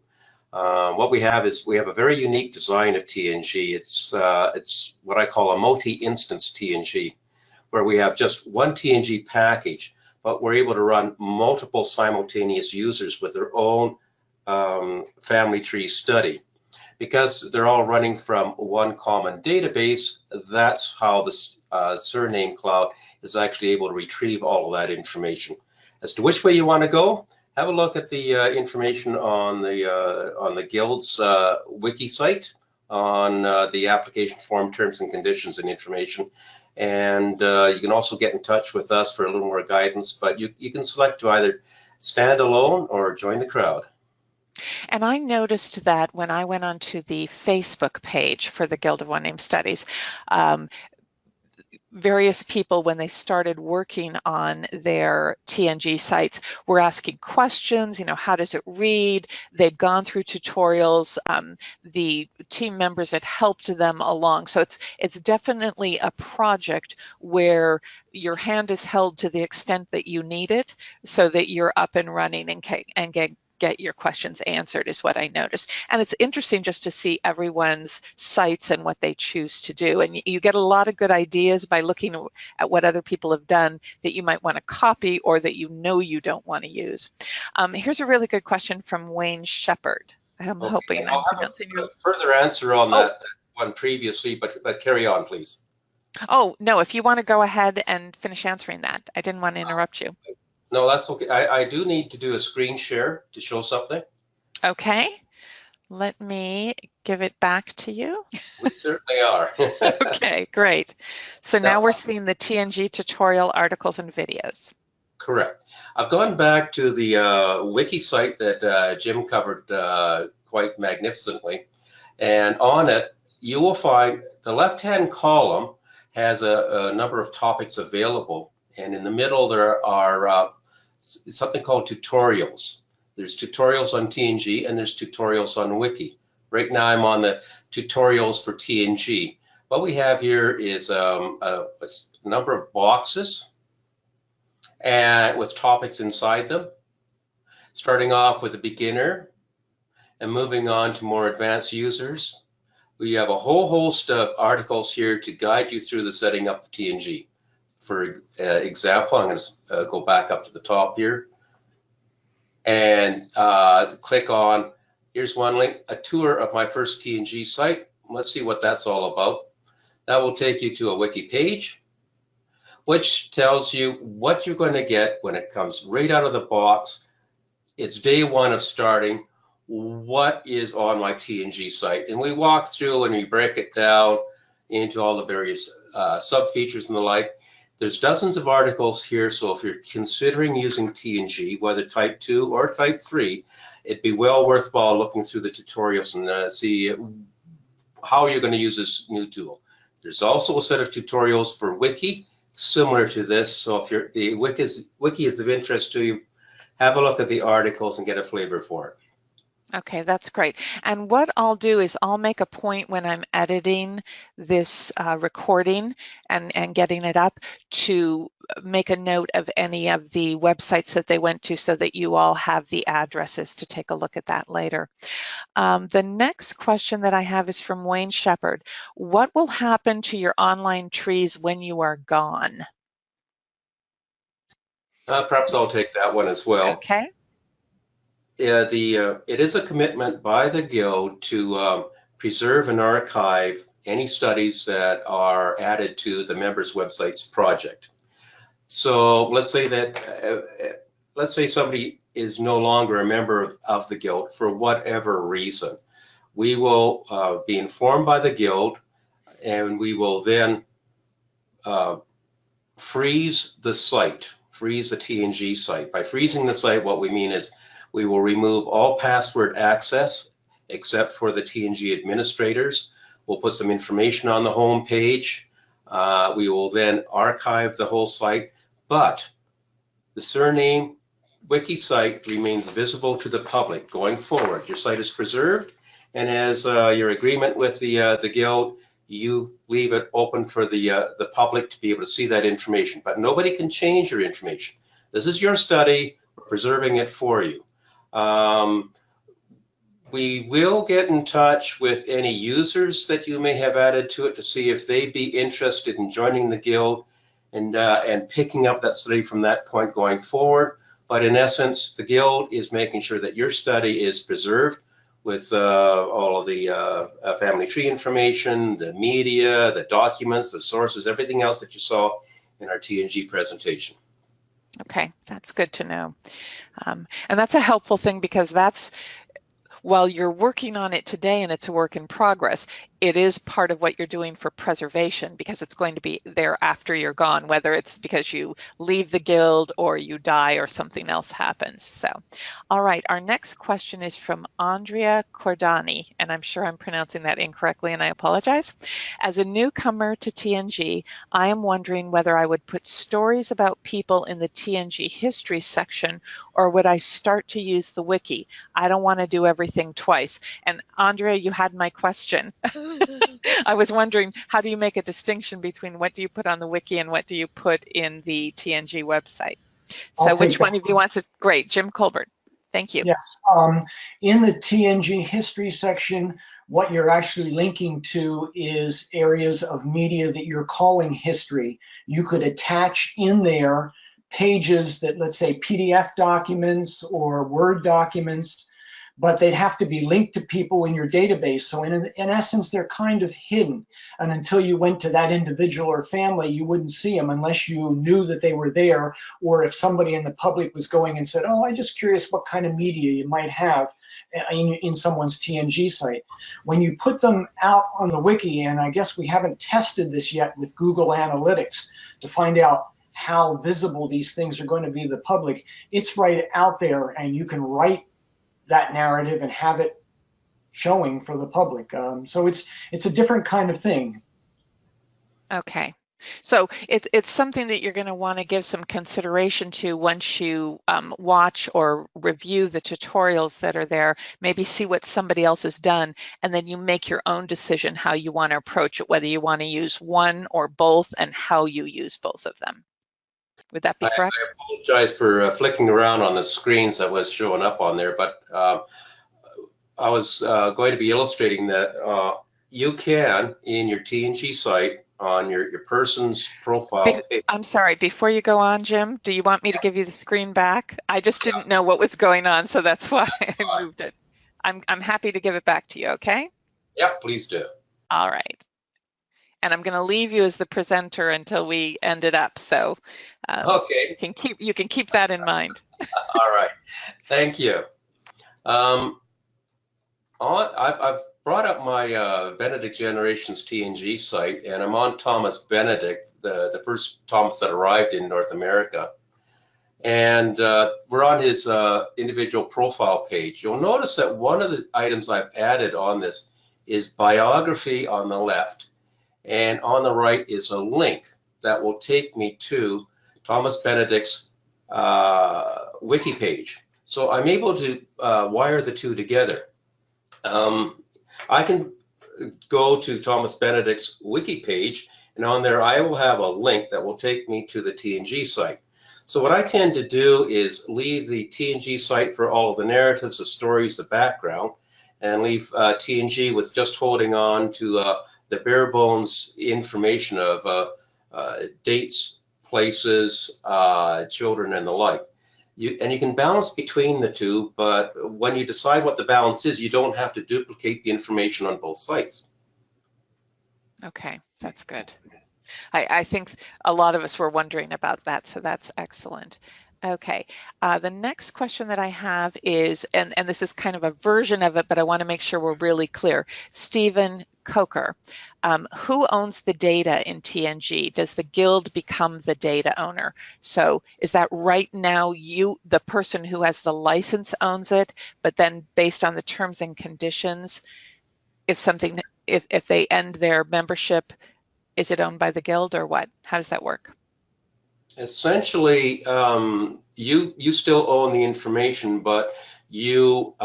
What we have is we have a very unique design of TNG. It's what I call a multi-instance TNG, where we have just one TNG package, but we're able to run multiple simultaneous users with their own family tree study. Because they're all running from one common database, that's how the Surname Cloud is actually able to retrieve all of that information. As to which way you want to go, have a look at the information on the Guild's wiki site, on the application form terms and conditions and information. And you can also get in touch with us for a little more guidance, but you can select to either stand alone or join the crowd. And I noticed that when I went onto the Facebook page for the Guild of One Name Studies, various people, when they started working on their TNG sites, were asking questions, how does it read? They'd gone through tutorials. The team members had helped them along. So it's definitely a project where your hand is held to the extent that you need it so that you're up and running and get your questions answered, is what I noticed. And it's interesting just to see everyone's sites and what they choose to do. And you get a lot of good ideas by looking at what other people have done that you might want to copy or that you don't want to use. Here's a really good question from Wayne Shepard. I'm hoping I'm pronouncing your... further answer on that one previously, but carry on, please. Oh, no, if you want to go ahead and finish answering that. I didn't want to interrupt you. No, that's okay. I do need to do a screen share to show something. Okay. Let me give it back to you. We certainly are. Okay, great. So now we're seeing the TNG tutorial articles and videos. Correct. I've gone back to the wiki site that Jim covered quite magnificently. And on it, you will find the left-hand column has a number of topics available. And in the middle, there are something called tutorials. There's tutorials on TNG and there's tutorials on wiki. Right now, I'm on the tutorials for TNG. What we have here is a number of boxes and with topics inside them, starting off with a beginner and moving on to more advanced users. We have a whole host of articles here to guide you through the setting up of TNG. For example, I'm going to go back up to the top here and click on, here's one link, a tour of my first TNG site. Let's see what that's all about. That will take you to a wiki page, which tells you what you're going to get when it comes right out of the box. It's day one of starting. What is on my TNG site? And we walk through and we break it down into all the various sub features and the like. There's dozens of articles here, so if you're considering using TNG, whether type 2 or type 3, it'd be well worthwhile looking through the tutorials and see how you're going to use this new tool. There's also a set of tutorials for wiki similar to this, so if the wiki is of interest to you, have a look at the articles and get a flavor for it. Okay, that's great. And what I'll do is I'll make a point when I'm editing this recording and getting it up to make a note of any of the websites that they went to so that you all have the addresses to take a look at that later. The next question that I have is from Wayne Shepard. What will happen to your online trees when you are gone? Perhaps I'll take that one as well. Okay. It is a commitment by the Guild to preserve and archive any studies that are added to the members' websites project. So let's say somebody is no longer a member of the Guild for whatever reason. We will be informed by the Guild, and we will then freeze the site, freeze the TNG site. By freezing the site, what we mean is we will remove all password access except for the TNG administrators. We'll put some information on the home page. We will then archive the whole site, but the Surname wiki site remains visible to the public going forward. Your site is preserved, and as your agreement with the Guild, you leave it open for the public to be able to see that information, but nobody can change your information. This is your study, we're preserving it for you. We will get in touch with any users that you may have added to it to see if they'd be interested in joining the Guild and picking up that study from that point going forward. But in essence, the Guild is making sure that your study is preserved with all of the family tree information, the media, the documents, the sources, everything else that you saw in our TNG presentation. Okay, that's good to know. And that's a helpful thing because that's, while you're working on it today and it's a work in progress, it is part of what you're doing for preservation because it's going to be there after you're gone, whether it's because you leave the Guild or you die or something else happens. So, all right, our next question is from Andrea Cordani, and I'm sure I'm pronouncing that incorrectly and I apologize. As a newcomer to TNG, I am wondering whether I would put stories about people in the TNG history section or would I start to use the wiki? I don't want to do everything twice. And Andrea, you had my question. I was wondering, how do you make a distinction between what do you put on the wiki and what do you put in the TNG website? So which one of you wants it? Great, Jim Culbert. Thank you. Yes. In the TNG history section, what you're actually linking to is areas of media that you're calling history. You could attach in there pages that, let's say, PDF documents or Word documents, but they'd have to be linked to people in your database. So in essence, they're kind of hidden. And until you went to that individual or family, you wouldn't see them unless you knew that they were there, or if somebody in the public was going and said, oh, I'm just curious what kind of media you might have in someone's TNG site. When you put them out on the wiki, and I guess we haven't tested this yet with Google Analytics to find out how visible these things are going to be to the public, it's right out there, and you can write that narrative and have it showing for the public. So it's a different kind of thing. Okay. So it's something that you're going to want to give some consideration to once you watch or review the tutorials that are there, maybe see what somebody else has done, and then you make your own decision how you want to approach it, whether you want to use one or both and how you use both of them. Would that be correct? I apologize for flicking around on the screens that was showing up on there, but I was going to be illustrating that you can, in your TNG site, on your person's profile. I'm sorry, before you go on, Jim, do you want me to give you the screen back? I just didn't know what was going on, so that's why I moved it. I'm happy to give it back to you, okay? Yep, please do. All right. And I'm going to leave you as the presenter until we end it up. So okay, you can keep that in mind. All right, thank you. I've brought up my Benedict Generations TNG site, and I'm on Thomas Benedict, the first Thomas that arrived in North America. And we're on his individual profile page. You'll notice that one of the items I've added on this is biography on the left, and on the right is a link that will take me to Thomas Benedict's wiki page. So I'm able to wire the two together. I can go to Thomas Benedict's wiki page, and on there I will have a link that will take me to the TNG site. So what I tend to do is leave the TNG site for all of the narratives, the stories, the background, and leave TNG with just holding on to the bare bones information of dates, places, children, and the like. You can balance between the two, but when you decide what the balance is, you don't have to duplicate the information on both sites. Okay, that's good. I think a lot of us were wondering about that, so that's excellent. Okay, the next question that I have is, and this is kind of a version of it, but I want to make sure we're really clear. Stephen Coker, who owns the data in TNG? Does the guild become the data owner? So is that right now the person who has the license owns it, but then based on the terms and conditions, if they end their membership, is it owned by the guild or what? How does that work? Essentially, you still own the information, but you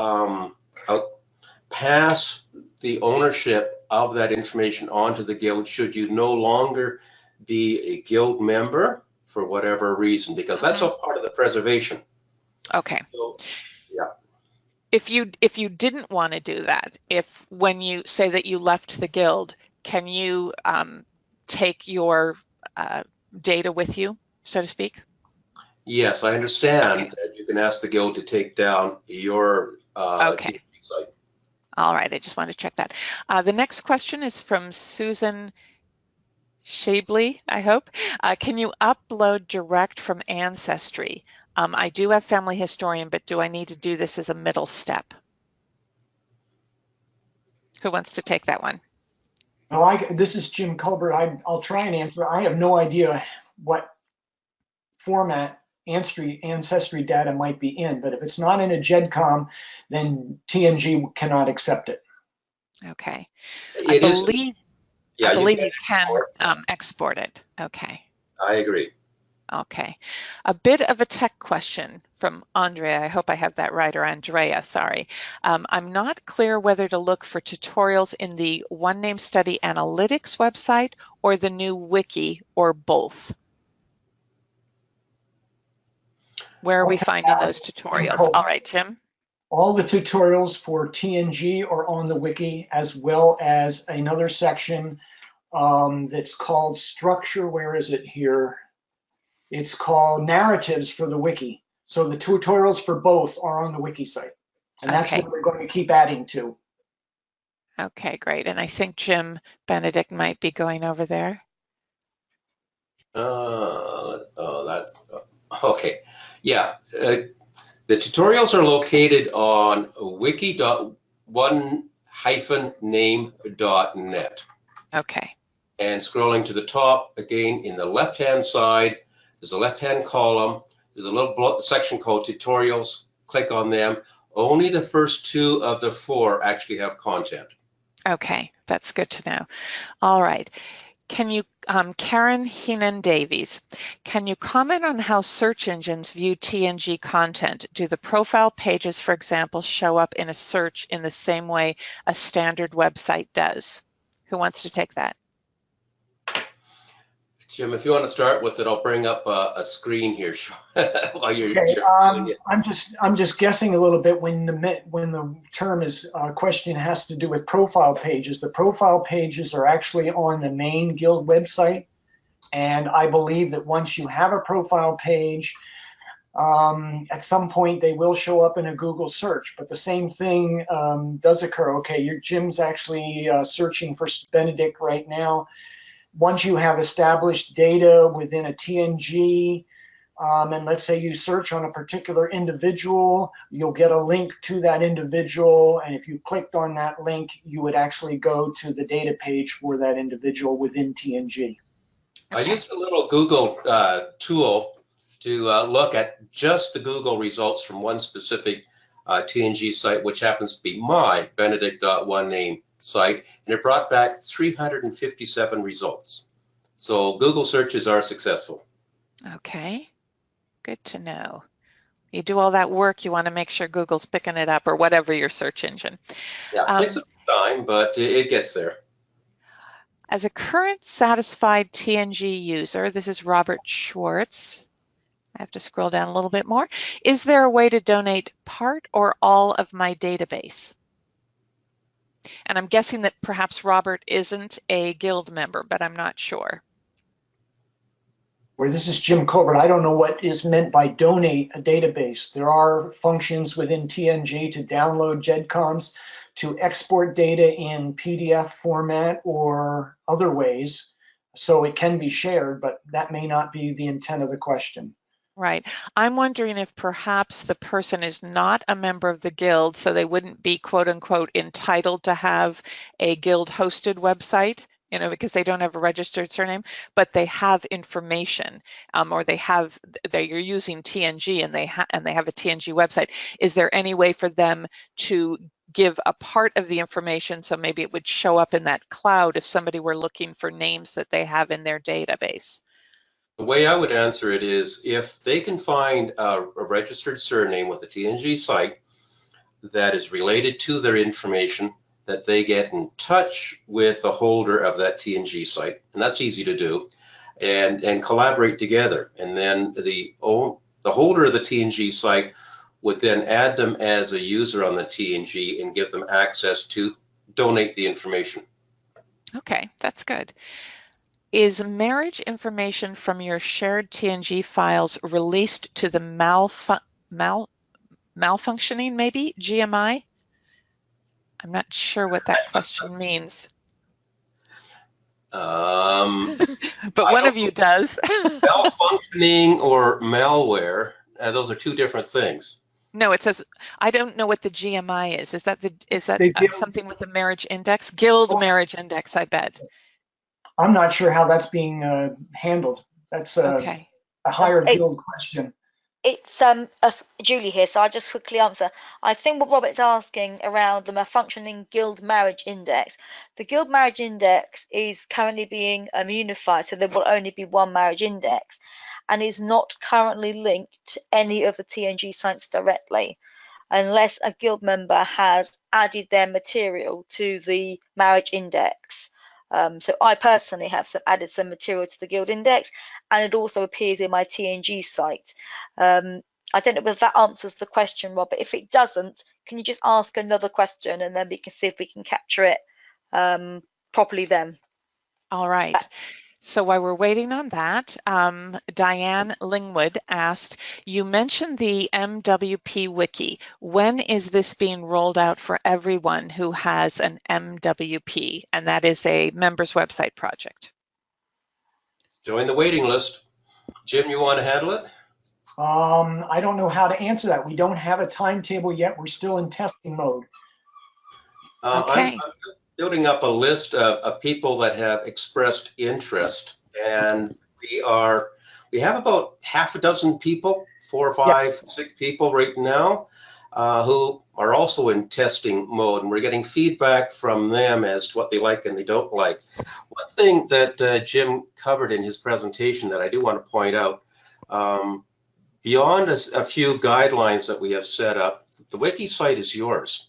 pass the ownership of that information onto the guild should you no longer be a guild member for whatever reason, because that's all part of the preservation. Okay. So, yeah. If you didn't want to do that, when you say that you left the guild, can you take your data with you, so to speak? Yes, I understand that you can ask the guild to take down your TNG site. All right, I just wanted to check that. The next question is from Susan Shabley, I hope. Can you upload direct from Ancestry? I do have Family Historian, but do I need to do this as a middle step? Who wants to take that one? Well, this is Jim Culbert. I'll try and answer. I have no idea what format Ancestry data might be in, but if it's not in a GEDCOM, then TNG cannot accept it. Okay. I believe you can export it. Okay. I agree. Okay. A bit of a tech question from Andrea. I hope I have that right, or Andrea, sorry. I'm not clear whether to look for tutorials in the One Name Study Analytics website or the new wiki, or both. Where are we finding those tutorials? All right, Jim. All the tutorials for TNG are on the wiki, as well as another section that's called structure. Where is it here? It's called narratives for the wiki. So the tutorials for both are on the wiki site. And that's what we're going to keep adding to. Okay, great. And I think Jim Benedict might be going over there. Okay. Yeah. The tutorials are located on wiki.one-name.net. Okay. And scrolling to the top, again, in the left-hand side, there's a left-hand column. There's a little section called tutorials. Click on them. Only the first two of the four actually have content. Okay, that's good to know. All right. Can you, Karen Heenan Davies, can you comment on how search engines view TNG content? Do the profile pages, for example, show up in a search in the same way a standard website does? Who wants to take that? Jim, if you want to start with it, I'll bring up a screen here while you're. Okay, I'm just guessing a little bit when the term is question has to do with profile pages. The profile pages are actually on the main guild website, and I believe that once you have a profile page, at some point they will show up in a Google search. But the same thing does occur. Okay, Jim's actually searching for Benedict right now. Once you have established data within a TNG and let's say you search on a particular individual, you'll get a link to that individual, and if you clicked on that link, you would actually go to the data page for that individual within TNG. I used a little Google tool to look at just the Google results from one specific TNG site, which happens to be my Benedict.onename site, and it brought back 357 results. So Google searches are successful. Okay, good to know. You do all that work, you want to make sure Google's picking it up, or whatever your search engine. Yeah, it takes some time, but it gets there. As a current satisfied TNG user, this is Robert Schwartz. I have to scroll down a little bit more. Is there a way to donate part or all of my database? And I'm guessing that perhaps Robert isn't a Guild member, but I'm not sure. This is Jim Culbert. I don't know what is meant by donate a database. There are functions within TNG to download GEDCOMs, to export data in PDF format or other ways. So it can be shared, but that may not be the intent of the question. Right. I'm wondering if perhaps the person is not a member of the Guild, so they wouldn't be quote unquote entitled to have a Guild hosted website, you know, because they don't have a registered surname, but they have information, or they're using TNG and they have a TNG website. Is there any way for them to give a part of the information, so maybe it would show up in that cloud if somebody were looking for names that they have in their database? The way I would answer it is, if they can find a registered surname with a TNG site that is related to their information, that they get in touch with the holder of that TNG site, and that's easy to do, and collaborate together. And then the holder of the TNG site would then add them as a user on the TNG and give them access to donate the information. Okay, that's good. Is marriage information from your shared TNG files released to the malfunctioning, maybe, GMI? I'm not sure what that question means. But one of you does. Malfunctioning or malware, those are two different things. No, it says, I don't know what the GMI is. Is that something with a marriage index? Guild marriage index, I bet. I'm not sure how that's being handled. That's a higher Guild question. It's Julie here, so I'll just quickly answer. I think what Robert's asking around the functioning Guild marriage index. The Guild marriage index is currently being unified, so there will only be one marriage index, and is not currently linked to any of the TNG sites directly, unless a Guild member has added their material to the marriage index. So I personally have added some material to the Guild index, and it also appears in my TNG site. I don't know whether that answers the question, Robert. If it doesn't, can you just ask another question, and then we can see if we can capture it properly then. All right. So while we're waiting on that, Diane Lingwood asked, you mentioned the MWP wiki. When is this being rolled out for everyone who has an MWP? And that is a members website project. Join the waiting list. Jim, you want to handle it? I don't know how to answer that. We don't have a timetable yet. We're still in testing mode. Okay. I'm building up a list of people that have expressed interest, and we have about half a dozen people, 4 or 5, 6 people right now, who are also in testing mode, and we're getting feedback from them as to what they like and they don't like. One thing that Jim covered in his presentation that I do want to point out, beyond a few guidelines that we have set up, the wiki site is yours.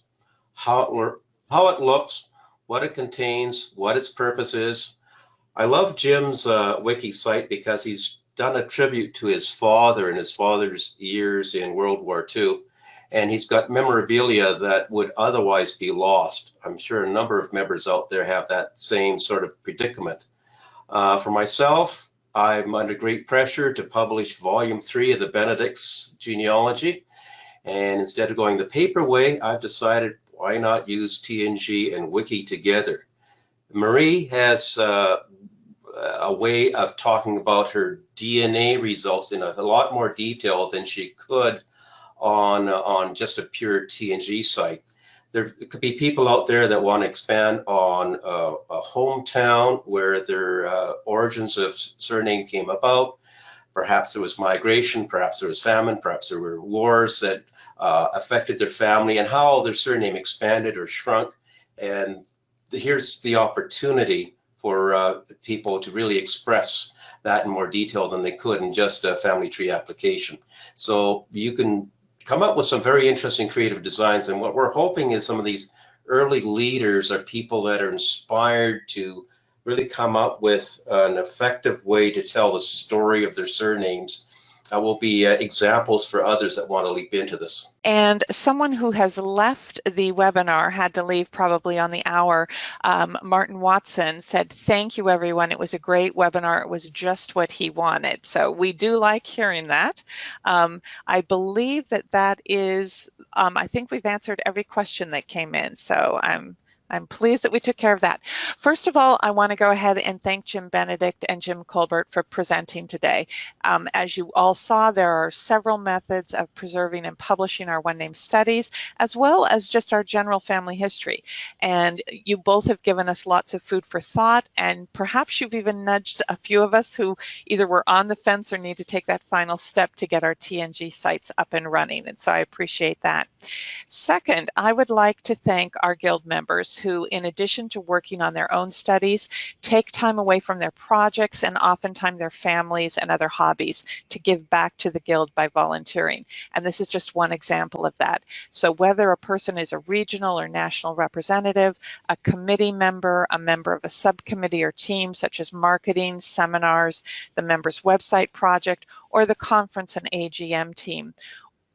How it looks, what it contains, what its purpose is. I love Jim's wiki site because he's done a tribute to his father and his father's years in World War II, and he's got memorabilia that would otherwise be lost. I'm sure a number of members out there have that same sort of predicament. For myself, I'm under great pressure to publish Volume 3 of the Benedict's genealogy, and instead of going the paper way, I've decided, why not use TNG and wiki together? Marie has a way of talking about her DNA results in a lot more detail than she could on just a pure TNG site. There could be people out there that want to expand on a hometown where their origins of surname came about. Perhaps there was migration, perhaps there was famine, perhaps there were wars that affected their family and how their surname expanded or shrunk. And here's the opportunity for people to really express that in more detail than they could in just a family tree application. So you can come up with some very interesting creative designs. And what we're hoping is some of these early leaders are people that are inspired to really come up with an effective way to tell the story of their surnames. Will be examples for others that want to leap into this. And someone who has left the webinar, had to leave probably on the hour, Martin Watson said, "Thank you, everyone. It was a great webinar. It was just what he wanted." So we do like hearing that. I believe that is, I think we've answered every question that came in. So I'm pleased that we took care of that. First of all, I want to go ahead and thank Jim Benedict and Jim Culbert for presenting today. As you all saw, there are several methods of preserving and publishing our one-name studies, as well as just our general family history. And you both have given us lots of food for thought, and perhaps you've even nudged a few of us who either were on the fence or need to take that final step to get our TNG sites up and running. And so I appreciate that. Second, I would like to thank our Guild members who, in addition to working on their own studies, take time away from their projects and oftentimes their families and other hobbies to give back to the Guild by volunteering. And this is just one example of that. So whether a person is a regional or national representative, a committee member, a member of a subcommittee or team such as marketing, seminars, the member's website project, or the conference and AGM team,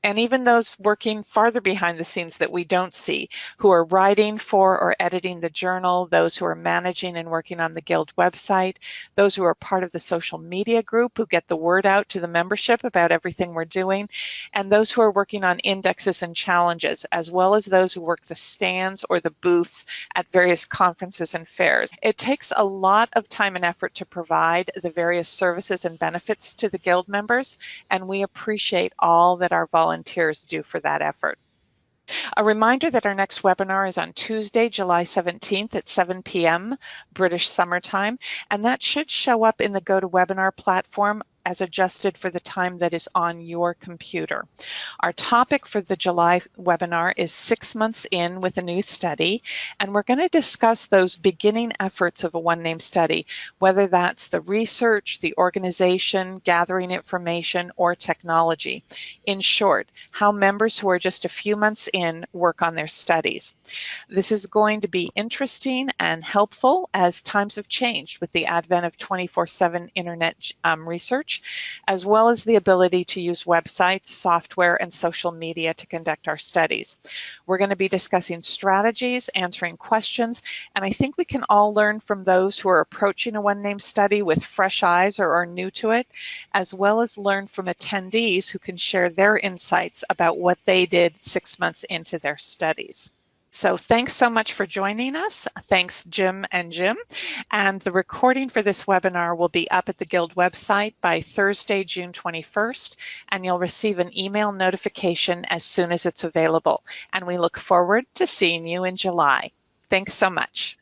and even those working farther behind the scenes that we don't see, who are writing for or editing the journal, those who are managing and working on the Guild website, those who are part of the social media group who get the word out to the membership about everything we're doing, and those who are working on indexes and challenges, as well as those who work the stands or the booths at various conferences and fairs. It takes a lot of time and effort to provide the various services and benefits to the Guild members, and we appreciate all that our volunteers do for that effort. A reminder that our next webinar is on Tuesday, July 17th at 7 p.m. British Summer Time, and that should show up in the GoToWebinar platform as adjusted for the time that is on your computer. Our topic for the July webinar is 6 months in with a new study, and we're going to discuss those beginning efforts of a one-name study, whether that's the research, the organization, gathering information, or technology. In short, how members who are just a few months in work on their studies. This is going to be interesting and helpful as times have changed with the advent of 24/7 internet research, as well as the ability to use websites, software, and social media to conduct our studies. We're going to be discussing strategies, answering questions, and I think we can all learn from those who are approaching a one-name study with fresh eyes or are new to it, as well as learn from attendees who can share their insights about what they did 6 months into their studies. So thanks so much for joining us. Thanks, Jim and Jim. And the recording for this webinar will be up at the Guild website by Thursday, June 21st, and you'll receive an email notification as soon as it's available. And we look forward to seeing you in July. Thanks so much.